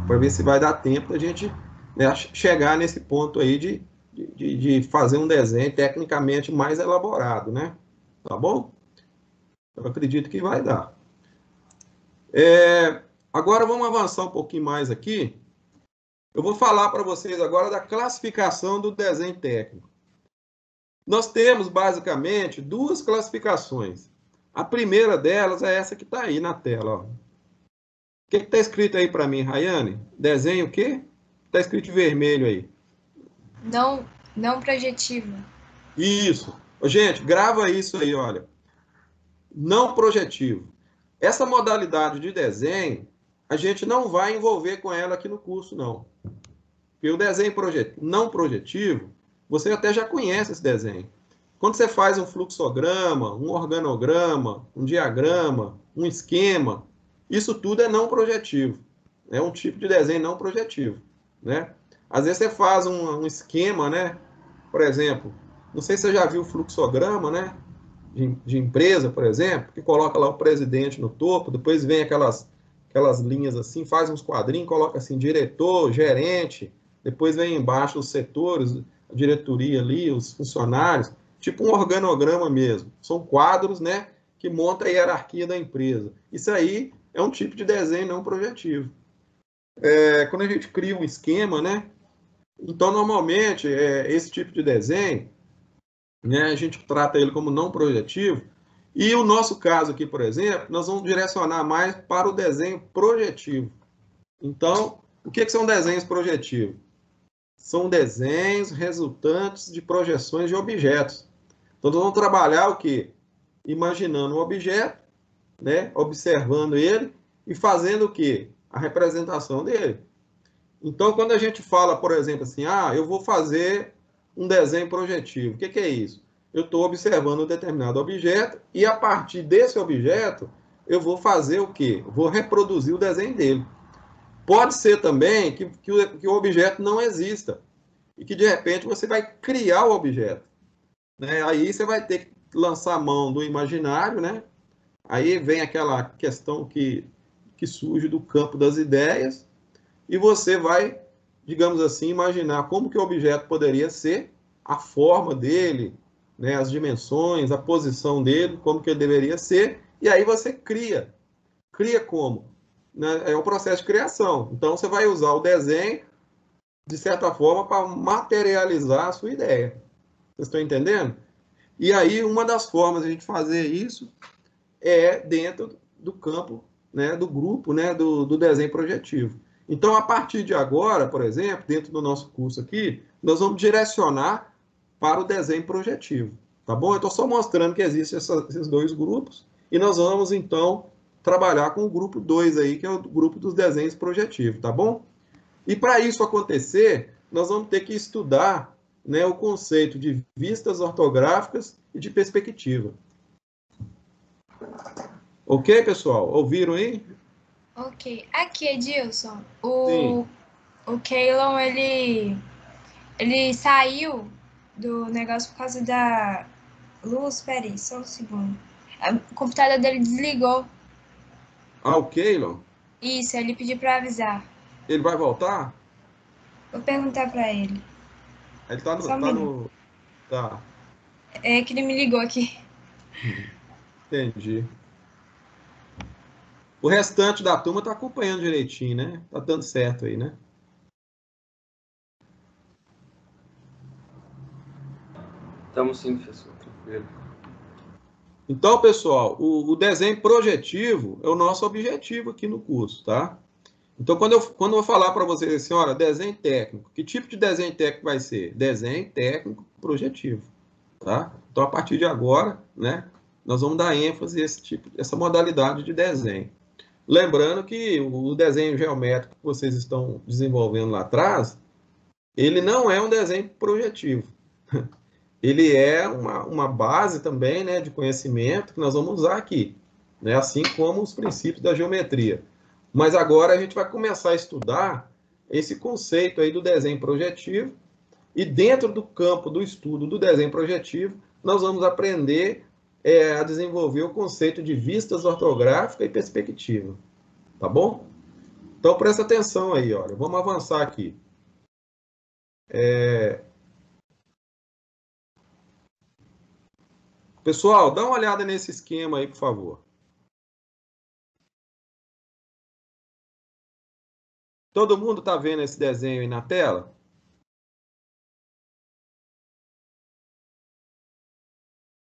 para ver se vai dar tempo da gente, né, chegar nesse ponto aí de fazer um desenho tecnicamente mais elaborado, né? Tá bom? Eu acredito que vai dar. Agora vamos avançar um pouquinho mais aqui. Eu vou falar para vocês agora da classificação do desenho técnico. Nós temos, basicamente, duas classificações. A primeira delas é essa que está aí na tela. Ó. O que está escrito aí para mim, Rayane? Desenho o quê? Está escrito em vermelho aí.
Não projetivo.
Isso. Gente, grava isso aí, olha. Não projetivo. Essa modalidade de desenho, a gente não vai envolver com ela aqui no curso, não. Porque o desenho não projetivo, você até já conhece esse desenho. Quando você faz um fluxograma, um organograma, um diagrama, um esquema, isso tudo é não projetivo. É um tipo de desenho não projetivo, né? Às vezes você faz um esquema, né? Por exemplo, não sei se você já viu o fluxograma, né? De empresa, por exemplo, que coloca lá o presidente no topo, depois vem aquelas linhas assim, faz uns quadrinhos, coloca assim, diretor, gerente, depois vem embaixo os setores, a diretoria ali, os funcionários, tipo um organograma mesmo. São quadros, né, que montam a hierarquia da empresa. Isso aí é um tipo de desenho não projetivo. Quando a gente cria um esquema, né, então normalmente esse tipo de desenho, né, a gente trata ele como não projetivo, e o nosso caso aqui, por exemplo, nós vamos direcionar mais para o desenho projetivo. Então, o que são desenhos projetivos? São desenhos resultantes de projeções de objetos. Então, nós vamos trabalhar o quê? Imaginando um objeto, né, observando ele e fazendo o quê? A representação dele. Então, quando a gente fala, por exemplo, assim, eu vou fazer um desenho projetivo. O que é isso? Eu estou observando um determinado objeto e, a partir desse objeto, eu vou fazer o quê? Vou reproduzir o desenho dele. Pode ser também que o objeto não exista e que, de repente, você vai criar o objeto, né? Aí você vai ter que lançar a mão do imaginário, né? Aí vem aquela questão que surge do campo das ideias e você vai, digamos assim, imaginar como que o objeto poderia ser, a forma dele, né? As dimensões, a posição dele, como que ele deveria ser, e aí você cria. Cria como? Né? É o processo de criação. Então, você vai usar o desenho, de certa forma, para materializar a sua ideia. Vocês estão entendendo? E aí, uma das formas de a gente fazer isso é dentro do campo, né, do grupo, né, do desenho projetivo. Então, a partir de agora, por exemplo, dentro do nosso curso aqui, nós vamos direcionar para o desenho projetivo. Tá bom? Eu estou só mostrando que existem esses dois grupos e nós vamos, então, trabalhar com o grupo 2 aí, que é o grupo dos desenhos projetivos, tá bom? E para isso acontecer, nós vamos ter que estudar, né, o conceito de vistas ortográficas e de perspectiva. Ok, pessoal? Ouviram aí?
Ok. Aqui, Edilson,
Sim.
o Keylon, ele saiu do negócio por causa da luz. Peraí, só um segundo. O computador dele desligou.
Ah, o Keylon,
Isso, ele pediu pra avisar.
ele vai voltar?
Vou perguntar pra ele.
Ele tá
Só
no,
um
tá
minuto.
no... Tá.
É que ele me ligou aqui.
Entendi. O restante da turma tá acompanhando direitinho, né? Tá dando certo aí, né?
Estamos sim, professor, tranquilo.
Então, pessoal, o desenho projetivo é o nosso objetivo aqui no curso, tá? Então, quando eu falar para vocês assim, olha, desenho técnico, que tipo de desenho técnico vai ser? Desenho técnico projetivo, tá? Então, a partir de agora, né, nós vamos dar ênfase a essa modalidade de desenho. Lembrando que o desenho geométrico que vocês estão desenvolvendo lá atrás, ele não é um desenho projetivo. Ele é uma base também, né, de conhecimento que nós vamos usar aqui, né, assim como os princípios da geometria. Mas agora a gente vai começar a estudar esse conceito aí do desenho projetivo e dentro do campo do estudo do desenho projetivo, nós vamos aprender a desenvolver o conceito de vistas ortográfica e perspectiva, tá bom? Então presta atenção aí, olha, vamos avançar aqui. Pessoal, dá uma olhada nesse esquema aí, por favor. Todo mundo está vendo esse desenho aí na tela?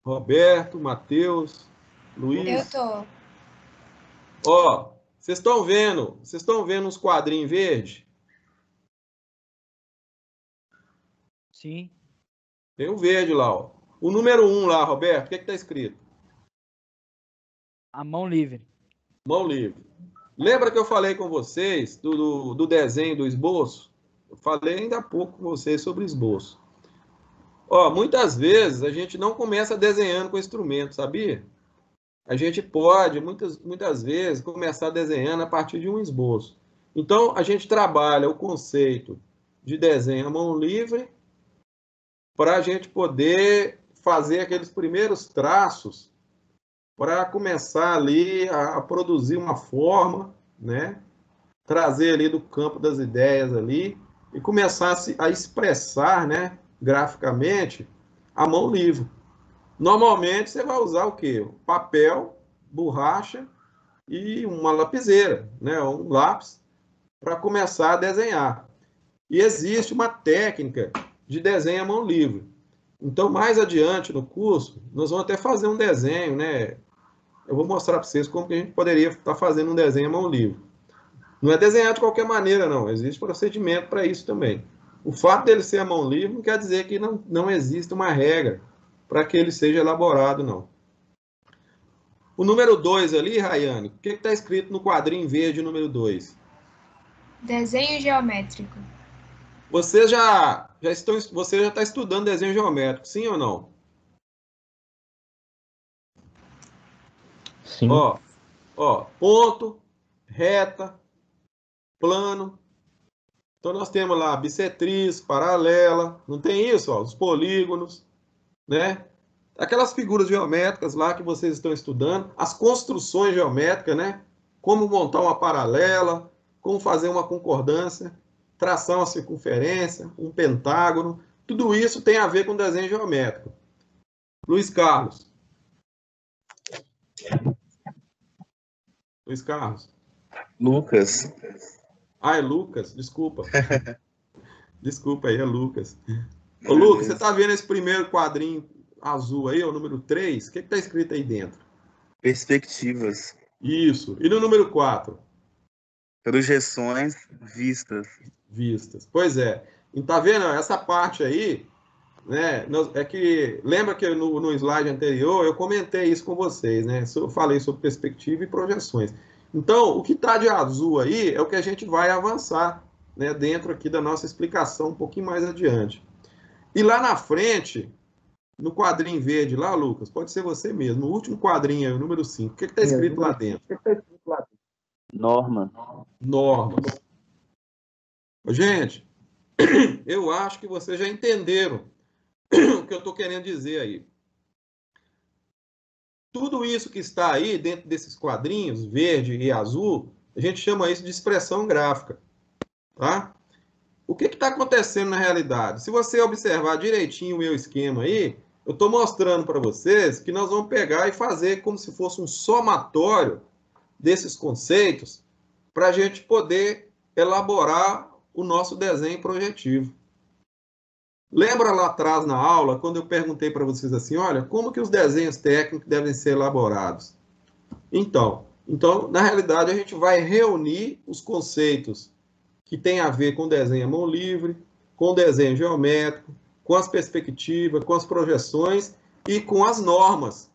Roberto, Matheus,
Eu
Luiz.
tô.
Ó, vocês estão vendo uns quadrinhos verdes?
Sim.
Tem um verde lá, ó. O número 1 lá, Roberto, o que está escrito?
A mão livre.
Mão livre. Lembra que eu falei com vocês do desenho do esboço? Eu falei ainda há pouco com vocês sobre esboço. Ó, muitas vezes a gente não começa desenhando com instrumento, sabia? A gente pode, muitas vezes, começar desenhando a partir de um esboço. Então, a gente trabalha o conceito de desenho à mão livre para a gente poder fazer aqueles primeiros traços para começar ali a produzir uma forma, né? Trazer ali do campo das ideias ali e começar a expressar, né, graficamente, a mão livre. Normalmente você vai usar o quê? Papel, borracha e uma lapiseira, né, um lápis, para começar a desenhar. E existe uma técnica de desenho à mão livre. Então, mais adiante no curso, nós vamos até fazer um desenho, né? Eu vou mostrar para vocês como que a gente poderia estar fazendo um desenho à mão livre. Não é desenhar de qualquer maneira, não. Existe procedimento para isso também. O fato dele ser à mão livre não quer dizer que não existe uma regra para que ele seja elaborado, não. O número 2 ali, Rayane, o que está escrito no quadrinho verde número 2?
Desenho geométrico.
Você já está estudando desenho geométrico, sim ou não?
Sim.
Ó, ponto, reta, plano. Então, nós temos lá bissetriz, paralela, não tem isso? Ó, os polígonos, né? Aquelas figuras geométricas lá que vocês estão estudando, as construções geométricas, né? Como montar uma paralela, como fazer uma concordância, traçar uma circunferência, um pentágono, tudo isso tem a ver com desenho geométrico. Luiz Carlos. Luiz Carlos.
Lucas.
Ah, é Lucas, desculpa. Desculpa aí, é Lucas. Ô, Lucas, você tá vendo esse primeiro quadrinho azul aí, o número 3? O que tá escrito aí dentro?
Perspectivas.
Isso. E no número 4?
Projeções vistas.
Vistas. Pois é. E tá vendo essa parte aí, né? É que lembra que no slide anterior eu comentei isso com vocês, né? Eu falei sobre perspectiva e projeções. Então, o que está de azul aí é o que a gente vai avançar, né, dentro aqui da nossa explicação um pouquinho mais adiante. E lá na frente, no quadrinho verde lá, Lucas, pode ser você mesmo, no último quadrinho aí, o número 5, o que está escrito lá dentro?
Norma.
Normas. Gente, eu acho que vocês já entenderam o que eu estou querendo dizer aí. Tudo isso que está aí dentro desses quadrinhos, verde e azul, a gente chama isso de expressão gráfica. Tá? O que está acontecendo na realidade? Se você observar direitinho o meu esquema aí, eu estou mostrando para vocês que nós vamos pegar e fazer como se fosse um somatório desses conceitos para a gente poder elaborar o nosso desenho projetivo. Lembra lá atrás na aula, quando eu perguntei para vocês assim, olha, como que os desenhos técnicos devem ser elaborados? Então, na realidade, a gente vai reunir os conceitos que têm a ver com desenho à mão livre, com desenho geométrico, com as perspectivas, com as projeções e com as normas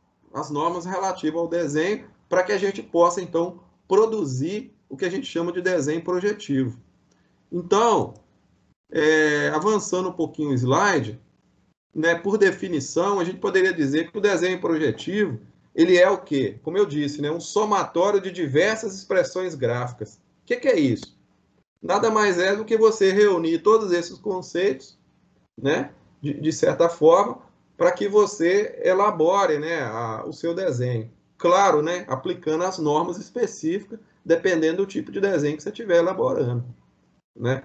relativas ao desenho, para que a gente possa, então, produzir o que a gente chama de desenho projetivo. Então, avançando um pouquinho o slide, né, por definição, a gente poderia dizer que o desenho projetivo, ele é o quê? Como eu disse, né, um somatório de diversas expressões gráficas. O que é isso? Nada mais é do que você reunir todos esses conceitos, né, de certa forma, para que você elabore, né, o seu desenho. Claro, né, aplicando as normas específicas, dependendo do tipo de desenho que você estiver elaborando, né?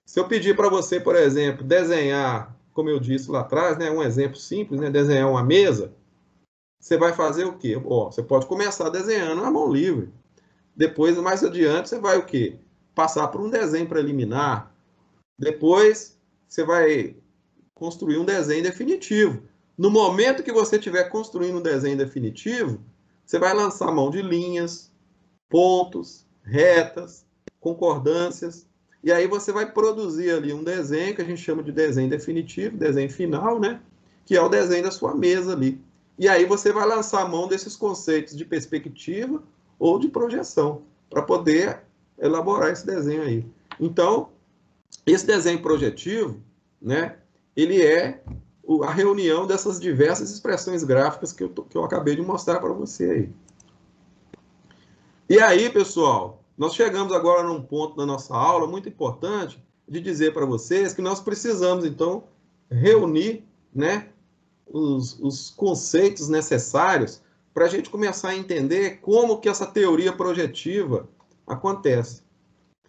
Se eu pedir para você, por exemplo, desenhar, como eu disse lá atrás, né, um exemplo simples, né, desenhar uma mesa, você vai fazer o quê? Você pode começar desenhando à mão livre. Depois, mais adiante, você vai o quê? Passar por um desenho preliminar. Depois, você vai construir um desenho definitivo. No momento que você estiver construindo um desenho definitivo, você vai lançar a mão de linhas, pontos, retas, concordâncias, e aí você vai produzir ali um desenho que a gente chama de desenho definitivo, desenho final, né? Que é o desenho da sua mesa ali. E aí você vai lançar a mão desses conceitos de perspectiva ou de projeção, para poder elaborar esse desenho aí. Então, esse desenho projetivo, né? Ele é a reunião dessas diversas expressões gráficas que eu acabei de mostrar para você aí. E aí, pessoal, nós chegamos agora num ponto da nossa aula muito importante de dizer para vocês que nós precisamos, então, reunir, né, os conceitos necessários para a gente começar a entender como que essa teoria projetiva acontece.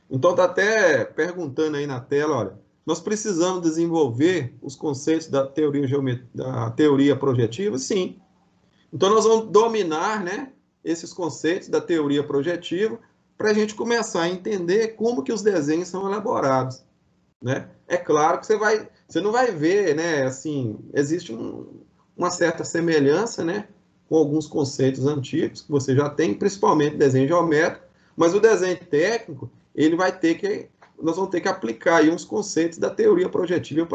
Então, está até perguntando aí na tela, olha, nós precisamos desenvolver os conceitos da teoria projetiva? Sim. Então, nós vamos dominar, né, esses conceitos da teoria projetiva para a gente começar a entender como que os desenhos são elaborados, né? É claro que você não vai ver, né, assim, existe uma certa semelhança, né, com alguns conceitos antigos que você já tem, principalmente desenho geométrico, mas o desenho técnico, nós vamos ter que aplicar aí uns conceitos da teoria projetiva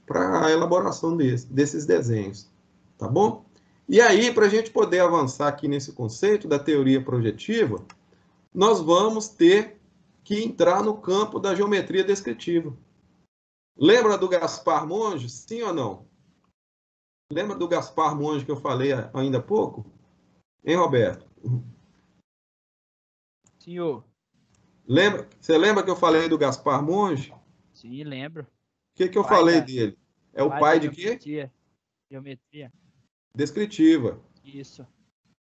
para a elaboração desses desenhos, tá bom? E aí, para a gente poder avançar aqui nesse conceito da teoria projetiva, nós vamos ter que entrar no campo da geometria descritiva. Lembra do Gaspar Monge? Sim ou não? Lembra do Gaspar Monge que eu falei ainda há pouco? Hein, Roberto?
Senhor.
Você lembra que eu falei do Gaspar Monge? O
Sim, lembro.
que eu
Pai
falei
da,
dele? É o
pai
pai
da
de quê?
geometria. Geometria.
Descritiva.
Isso.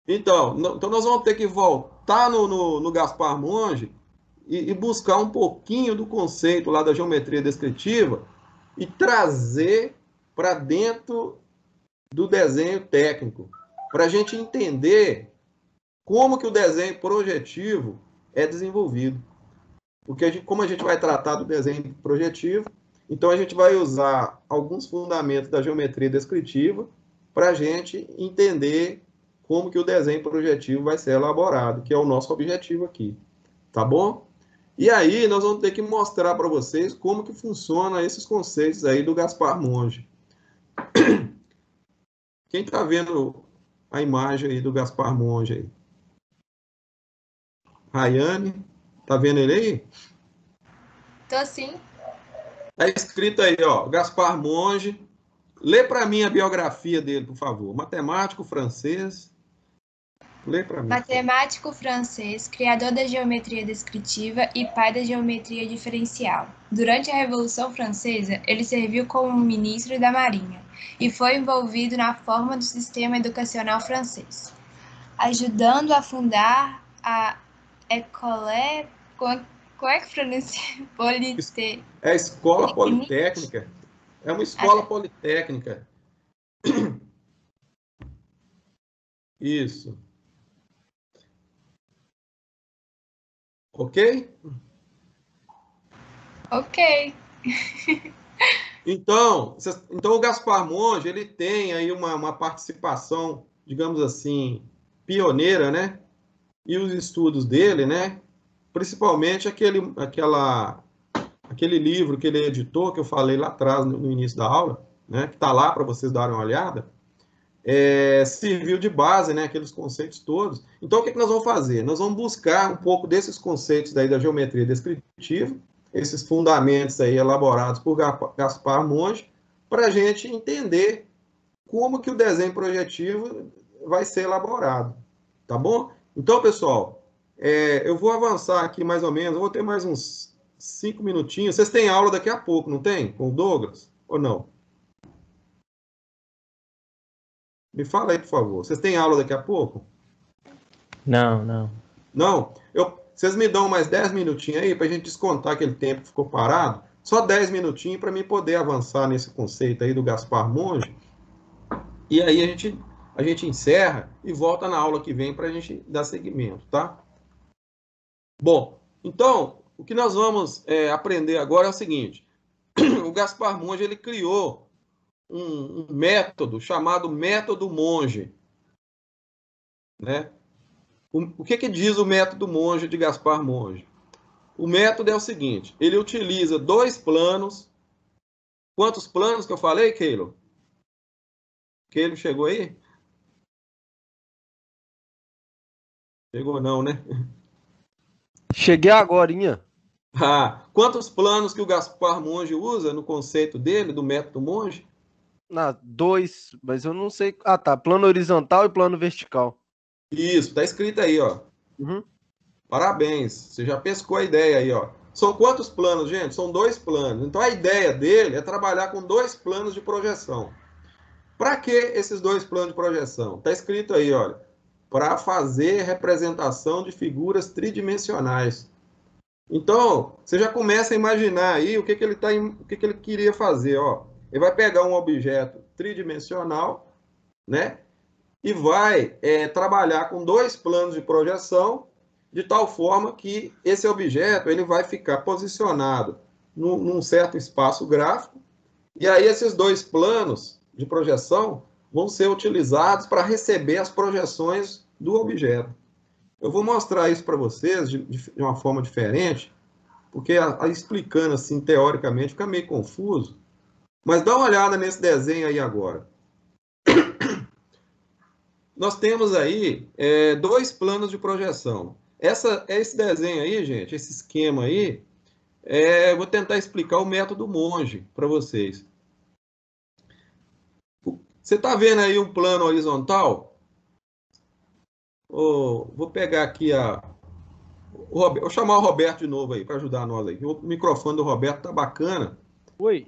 Então, então nós vamos ter que voltar no Gaspar Monge e buscar um pouquinho do conceito lá da geometria descritiva e trazer para dentro do desenho técnico, para a gente entender como que o desenho projetivo é desenvolvido. Porque como a gente vai tratar do desenho projetivo, então a gente vai usar alguns fundamentos da geometria descritiva para a gente entender como que o desenho projetivo vai ser elaborado, que é o nosso objetivo aqui, tá bom? E aí nós vamos ter que mostrar para vocês como que funciona esses conceitos aí do Gaspar Monge. Quem está vendo a imagem aí do Gaspar Monge aí? Rayane, tá vendo ele aí?
Tô sim.
Tá escrito aí, ó, Gaspar Monge. Lê para mim a biografia dele, por favor. Matemático francês. Lê para mim, por favor.
Matemático francês, criador da geometria descritiva e pai da geometria diferencial. Durante a Revolução Francesa, ele serviu como ministro da Marinha e foi envolvido na forma do sistema educacional francês, ajudando a fundar a École... Como é que pronuncia?
É a escola politécnica. É uma escola politécnica. Isso. Ok?
Ok.
Então, o Gaspar Monge, ele tem aí uma participação, digamos assim, pioneira, né? E os estudos dele, né? Principalmente aquele livro que ele editou, que eu falei lá atrás, no início da aula, né? Que está lá para vocês darem uma olhada. Serviu de base, né, aqueles conceitos todos. Então, o que nós vamos fazer? Nós vamos buscar um pouco desses conceitos daí da geometria descritiva, esses fundamentos aí elaborados por Gaspar Monge, para a gente entender como que o desenho projetivo vai ser elaborado, tá bom? Então, pessoal, eu vou avançar aqui mais ou menos, eu vou ter mais uns 5 minutinhos. Vocês têm aula daqui a pouco, não tem? Com o Douglas? Ou não? Me fala aí, por favor. Vocês têm aula daqui a pouco?
Não.
Não? Vocês me dão mais 10 minutinhos aí para a gente descontar aquele tempo que ficou parado? Só 10 minutinhos para mim poder avançar nesse conceito aí do Gaspar Monge. E aí a gente encerra e volta na aula que vem para a gente dar seguimento, tá? Bom, então, o que nós vamos aprender agora é o seguinte. O Gaspar Monge, ele criou um método chamado método Monge, né? O que diz o método Monge de Gaspar Monge? O método é o seguinte, ele utiliza dois planos. Quantos planos que eu falei, Keilo? Keilo chegou aí? Chegou não, né?
Cheguei agorinha.
Quantos planos que o Gaspar Monge usa no conceito dele, do método Monge?
Dois, mas eu não sei. Ah, tá. Plano horizontal e plano vertical.
Isso, tá escrito aí, ó.
Uhum.
Parabéns, você já pescou a ideia aí, ó. São quantos planos, gente? São dois planos. Então a ideia dele é trabalhar com dois planos de projeção. Para que esses dois planos de projeção? Está escrito aí, olha, para fazer representação de figuras tridimensionais. Então, você já começa a imaginar aí o que ele queria fazer, ó. Ele vai pegar um objeto tridimensional, né? E vai trabalhar com dois planos de projeção, de tal forma que esse objeto ele vai ficar posicionado num certo espaço gráfico, e aí esses dois planos de projeção vão ser utilizados para receber as projeções do objeto. Eu vou mostrar isso para vocês de uma forma diferente, porque explicando assim teoricamente fica meio confuso, mas dá uma olhada nesse desenho aí agora. Nós temos aí dois planos de projeção. Esse desenho aí, gente, esse esquema aí, vou tentar explicar o método Monge para vocês. Você está vendo aí um plano horizontal? Vou pegar aqui Vou chamar o Roberto de novo aí, para ajudar nós aí. O microfone do Roberto tá bacana.
Oi.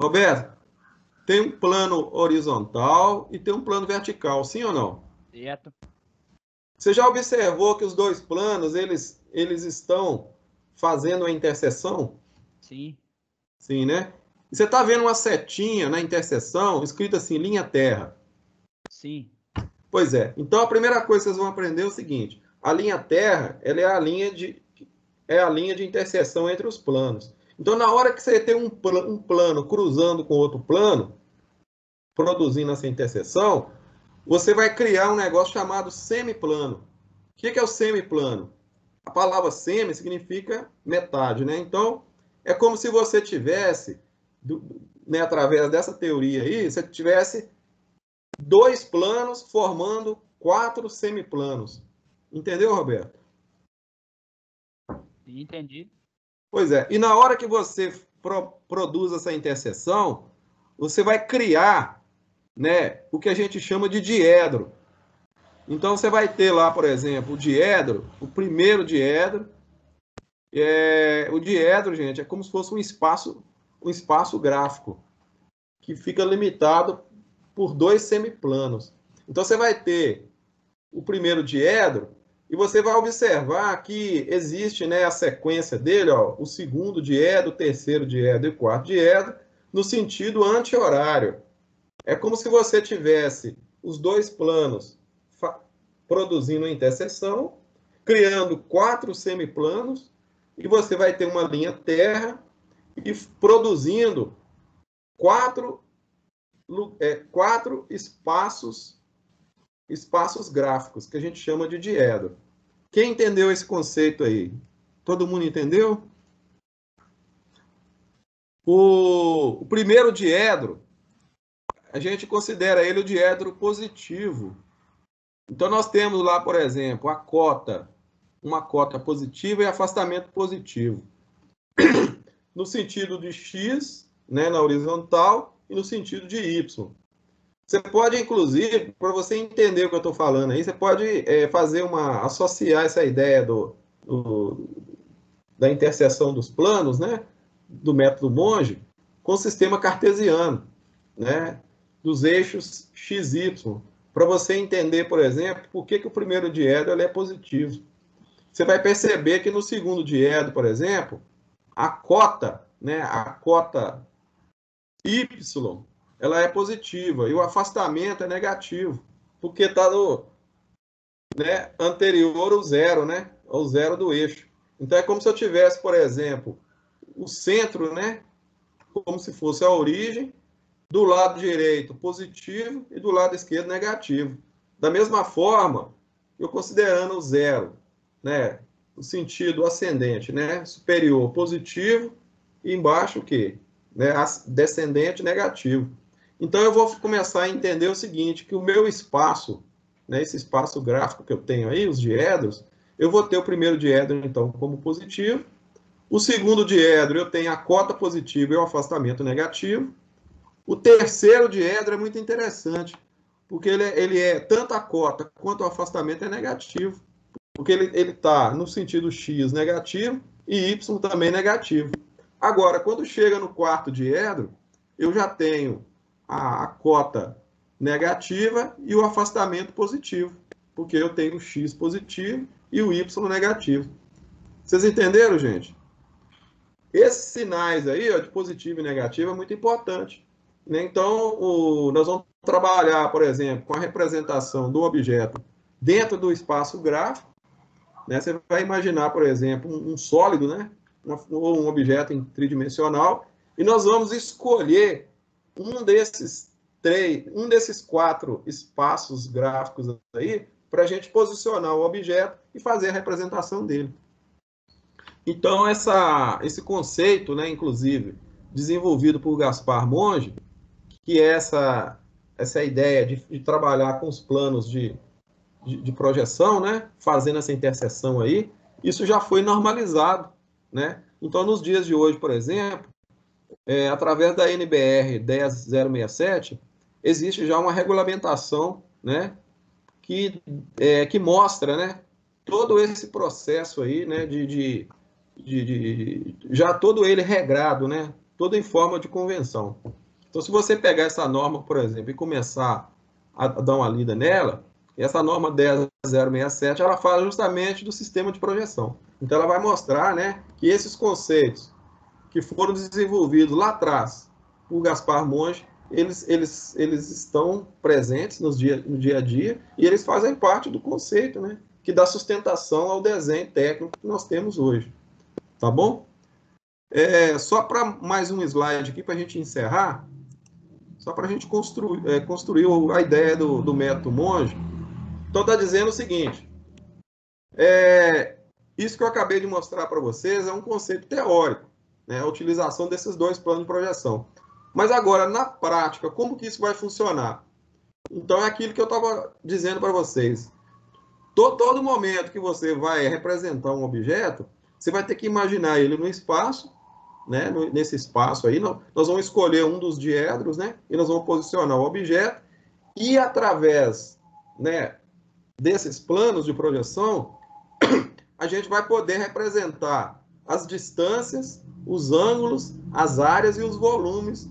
Roberto, tem um plano horizontal e tem um plano vertical, sim ou não?
Certo.
Você já observou que os dois planos, eles estão fazendo a interseção?
Sim.
Sim, né? E você está vendo uma setinha na interseção, escrita assim, linha terra.
Sim.
Pois é. Então, a primeira coisa que vocês vão aprender é o seguinte. A linha terra, ela é a linha de interseção entre os planos. Então, na hora que você tem um plano cruzando com outro plano, produzindo essa interseção, você vai criar um negócio chamado semiplano. O que é o semiplano? A palavra semi significa metade, né? Então, é como se você tivesse, né, através dessa teoria aí, você tivesse dois planos formando 4 semiplanos. Entendeu, Roberto?
Entendi.
Pois é. E na hora que você produz essa interseção, você vai criar, né, o que a gente chama de diedro. Então, você vai ter lá, por exemplo, o diedro, o primeiro diedro. O diedro, gente, é como se fosse um espaço gráfico que fica limitado por 2 semiplanos. Então, você vai ter o primeiro diedro e você vai observar que existe, né, a sequência dele, ó, o segundo diedro, o terceiro diedro e o quarto diedro, no sentido anti-horário. É como se você tivesse os dois planos produzindo uma interseção, criando 4 semiplanos, e você vai ter uma linha terra e produzindo 4 espaços gráficos, que a gente chama de diedro. Quem entendeu esse conceito aí? Todo mundo entendeu? O primeiro diedro, a gente considera ele o diedro positivo. Então, nós temos lá, por exemplo, uma cota positiva e afastamento positivo. No sentido de X, né, na horizontal, e no sentido de Y. Você pode, inclusive, para você entender o que eu estou falando aí, você pode associar essa ideia da interseção dos planos, né, do método Monge, com o sistema cartesiano, né, dos eixos x, y, para você entender, por exemplo, por que o primeiro diedro é positivo. Você vai perceber que no segundo diedro, por exemplo, a cota, né, a cota y, ela é positiva e o afastamento é negativo, porque está no, né, anterior ao zero, né, ao zero do eixo. Então é como se eu tivesse, por exemplo, o centro, né, como se fosse a origem, do lado direito positivo e do lado esquerdo negativo. Da mesma forma, eu considerando o zero, né, o sentido ascendente, né, superior positivo e embaixo o quê? Né, descendente negativo. Então eu vou começar a entender o seguinte, que o meu espaço, né, esse espaço gráfico que eu tenho aí, os diedros, eu vou ter o primeiro diedro, então, como positivo. O segundo diedro, eu tenho a cota positiva e o afastamento negativo. O terceiro diedro é muito interessante, porque ele é tanto a cota quanto o afastamento é negativo, porque ele está no sentido x negativo e y também negativo. Agora, quando chega no quarto diedro, eu já tenho a cota negativa e o afastamento positivo, porque eu tenho o x positivo e o y negativo. Vocês entenderam, gente? Esses sinais aí, ó, de positivo e negativo, é muito importante. Né? Então, nós vamos trabalhar, por exemplo, com a representação do objeto dentro do espaço gráfico. Né? Você vai imaginar, por exemplo, um sólido, né? Ou um objeto tridimensional, e nós vamos escolher um desses 4 espaços gráficos aí para a gente posicionar o objeto e fazer a representação dele. Então, esse conceito, né, inclusive, desenvolvido por Gaspar Monge, que é essa ideia de trabalhar com os planos de projeção, né, fazendo essa interseção aí, isso já foi normalizado. Né? Então, nos dias de hoje, por exemplo, através da NBR 10067, existe já uma regulamentação, né, que mostra, né, todo esse processo aí, né, já todo ele regrado, né, todo em forma de convenção. Então, se você pegar essa norma, por exemplo, e começar a dar uma lida nela, essa norma 10067, ela fala justamente do sistema de projeção. Então, ela vai mostrar, né, que esses conceitos que foram desenvolvidos lá atrás por Gaspar Monge, eles estão presentes no dia a dia e eles fazem parte do conceito, né, que dá sustentação ao desenho técnico que nós temos hoje. Tá bom? Só para mais um slide aqui para a gente encerrar, só para a gente construir a ideia do método Monge. Então, está dizendo o seguinte, isso que eu acabei de mostrar para vocês é um conceito teórico, né, a utilização desses dois planos de projeção. Mas agora, na prática, como que isso vai funcionar? Então, é aquilo que eu estava dizendo para vocês. Todo momento que você vai representar um objeto, você vai ter que imaginar ele no espaço, né? Nesse espaço aí, nós vamos escolher um dos diedros, né? E nós vamos posicionar o objeto e através, né, desses planos de projeção, a gente vai poder representar as distâncias, os ângulos, as áreas e os volumes,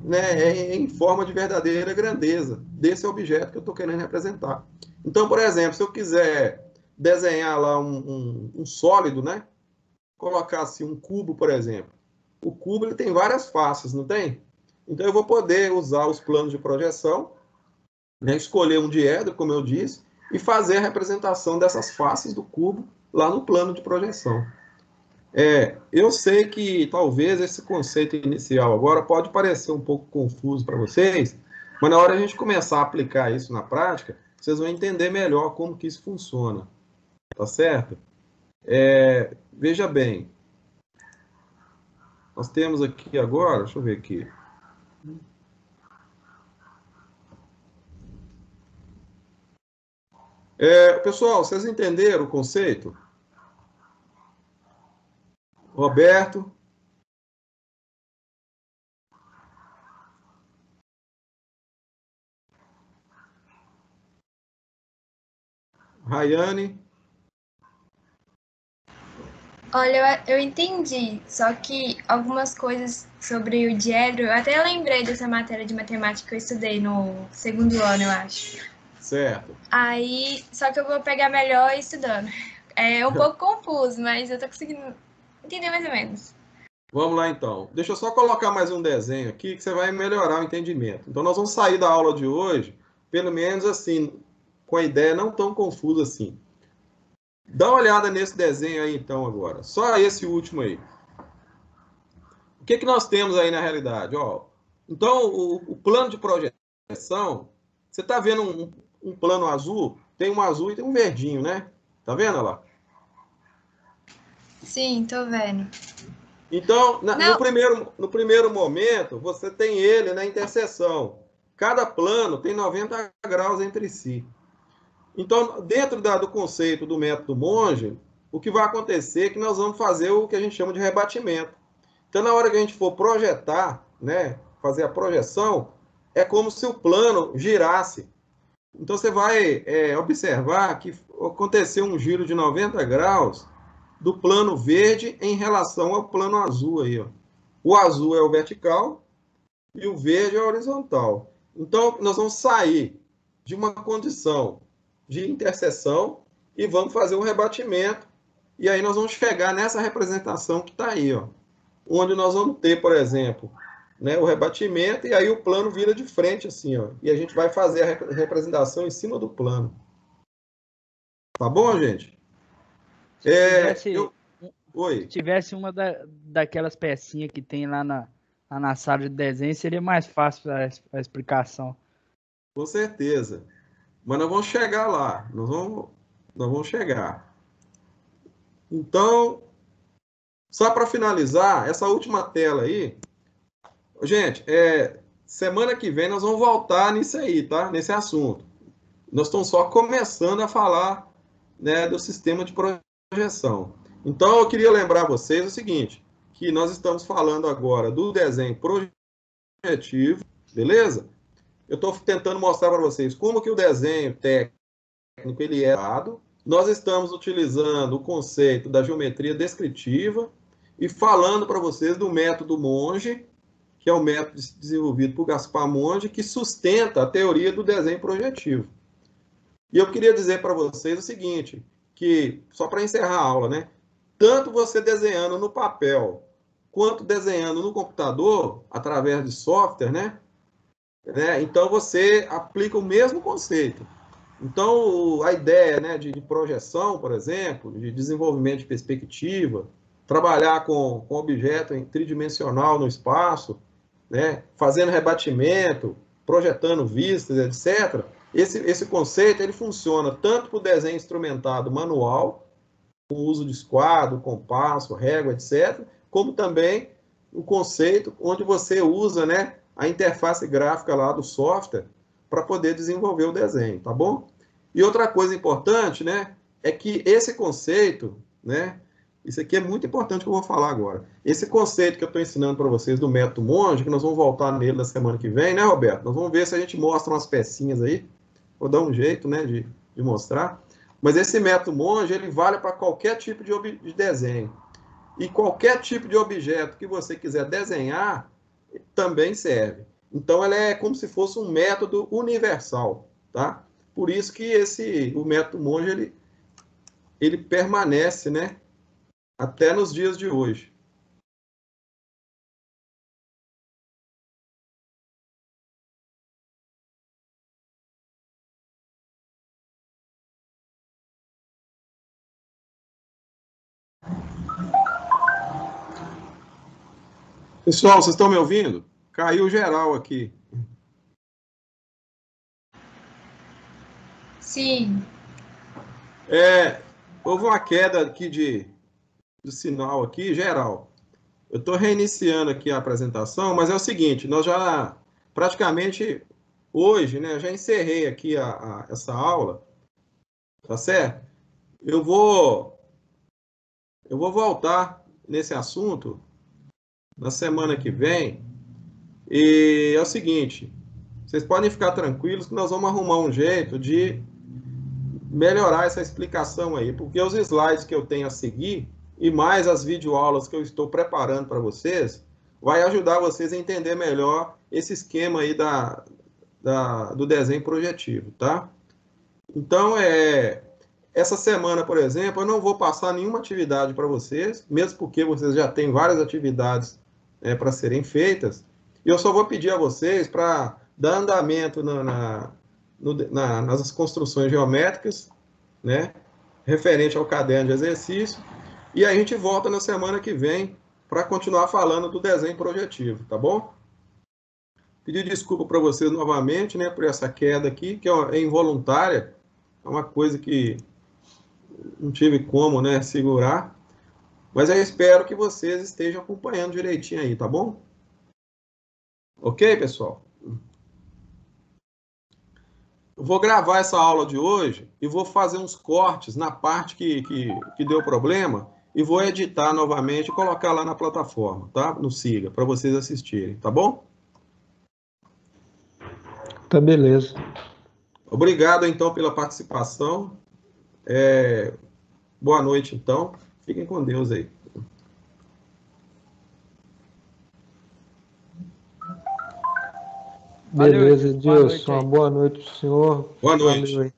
né, em forma de verdadeira grandeza desse objeto que eu estou querendo representar. Então, por exemplo, se eu quiser desenhar lá um sólido, né, colocar assim um cubo, por exemplo. O cubo ele tem várias faces, não tem? Então, eu vou poder usar os planos de projeção, né, escolher um diedro, como eu disse, e fazer a representação dessas faces do cubo lá no plano de projeção. Eu sei que talvez esse conceito inicial agora pode parecer um pouco confuso para vocês, mas na hora a gente começar a aplicar isso na prática, vocês vão entender melhor como que isso funciona. Tá certo? Veja bem, nós temos aqui agora, deixa eu ver aqui. Pessoal, vocês entenderam o conceito? Roberto? Rayane?
Olha, eu entendi, só que algumas coisas sobre o diedro, eu até lembrei dessa matéria de matemática que eu estudei no segundo ano, eu acho.
Certo.
Aí, só que eu vou pegar melhor estudando. É um pouco confuso, mas eu tô conseguindo entender mais ou menos.
Vamos lá, então. Deixa eu só colocar mais um desenho aqui que você vai melhorar o entendimento. Então, nós vamos sair da aula de hoje, pelo menos assim, com a ideia não tão confusa assim. Dá uma olhada nesse desenho aí, então, agora. Só esse último aí. O que nós temos aí na realidade? Então, o plano de projeção, você está vendo um plano azul? Tem um azul e tem um verdinho, né? Tá vendo lá?
Sim, tô vendo.
Então, no primeiro momento, você tem ele na interseção. Cada plano tem 90 graus entre si. Então, dentro do conceito do método Monge, o que vai acontecer é que nós vamos fazer o que a gente chama de rebatimento. Então, na hora que a gente for projetar, né, fazer a projeção, é como se o plano girasse. Então, você vai observar que aconteceu um giro de 90 graus do plano verde em relação ao plano azul aí, ó. O azul é o vertical e o verde é o horizontal. Então, nós vamos sair de uma condição de interseção e vamos fazer um rebatimento. E aí nós vamos chegar nessa representação que está aí, ó, onde nós vamos ter, por exemplo, né, o rebatimento e aí o plano vira de frente assim, ó, e a gente vai fazer a representação em cima do plano. Tá bom, gente?
Se tivesse uma daquelas pecinhas que tem lá na sala de desenho, seria mais fácil a explicação.
Com certeza. Mas nós vamos chegar lá. Nós vamos chegar. Então, só para finalizar, essa última tela aí, gente, semana que vem nós vamos voltar nisso aí, tá? Nesse assunto. Nós estamos só começando a falar, né, do sistema de projeção. Então, eu queria lembrar vocês o seguinte, que nós estamos falando agora do desenho projetivo, beleza? Eu estou tentando mostrar para vocês como que o desenho técnico ele é dado, nós estamos utilizando o conceito da geometria descritiva e falando para vocês do método Monge, que é o método desenvolvido por Gaspar Monge, que sustenta a teoria do desenho projetivo. E eu queria dizer para vocês o seguinte, que, só para encerrar a aula, né? Tanto você desenhando no papel, quanto desenhando no computador, através de software, né? Então, você aplica o mesmo conceito. Então, a ideia, né, de projeção, por exemplo, de desenvolvimento de perspectiva, trabalhar com objeto tridimensional no espaço, né, fazendo rebatimento, projetando vistas, etc. Esse conceito ele funciona tanto para o desenho instrumentado manual, com o uso de esquadro, compasso, régua, etc., como também o conceito onde você usa, né, a interface gráfica lá do software para poder desenvolver o desenho, tá bom? E outra coisa importante, né, é que esse conceito, né, isso aqui é muito importante que eu vou falar agora. Esse conceito que eu estou ensinando para vocês do método Monge, que nós vamos voltar nele na semana que vem, né, Roberto? Nós vamos ver se a gente mostra umas pecinhas aí. Vou dar um jeito, né, de mostrar. Mas esse método Monge, ele vale para qualquer tipo de desenho. E qualquer tipo de objeto que você quiser desenhar, também serve. Então, ela é como se fosse um método universal, tá? Por isso que o método Monge, ele permanece, né, até nos dias de hoje. Pessoal, vocês estão me ouvindo? Caiu geral aqui.
Sim.
Houve uma queda aqui de sinal aqui, geral. Eu estou reiniciando aqui a apresentação, mas é o seguinte, nós já praticamente hoje, né, já encerrei aqui essa aula, tá certo? Eu vou voltar nesse assunto na semana que vem, e é o seguinte, vocês podem ficar tranquilos que nós vamos arrumar um jeito de melhorar essa explicação aí, porque os slides que eu tenho a seguir, e mais as videoaulas que eu estou preparando para vocês, vai ajudar vocês a entender melhor esse esquema aí do desenho projetivo, tá? Então, essa semana, por exemplo, eu não vou passar nenhuma atividade para vocês, mesmo porque vocês já têm várias atividades para serem feitas, e eu só vou pedir a vocês para dar andamento nas construções geométricas, né, referente ao caderno de exercício, e a gente volta na semana que vem para continuar falando do desenho projetivo, tá bom? Pedir desculpa para vocês novamente, né, por essa queda aqui, que é involuntária, é uma coisa que não tive como, né, segurar, mas eu espero que vocês estejam acompanhando direitinho aí, tá bom? Ok, pessoal? Eu vou gravar essa aula de hoje e vou fazer uns cortes na parte que deu problema e vou editar novamente e colocar lá na plataforma, tá? No Siga, para vocês assistirem, tá bom?
Tá beleza.
Obrigado, então, pela participação. Boa noite, então. Fiquem com Deus aí.
Beleza,
Boa noite
Edilson.
aí.
Uma boa noite pro senhor.
Boa noite.
Valeu aí.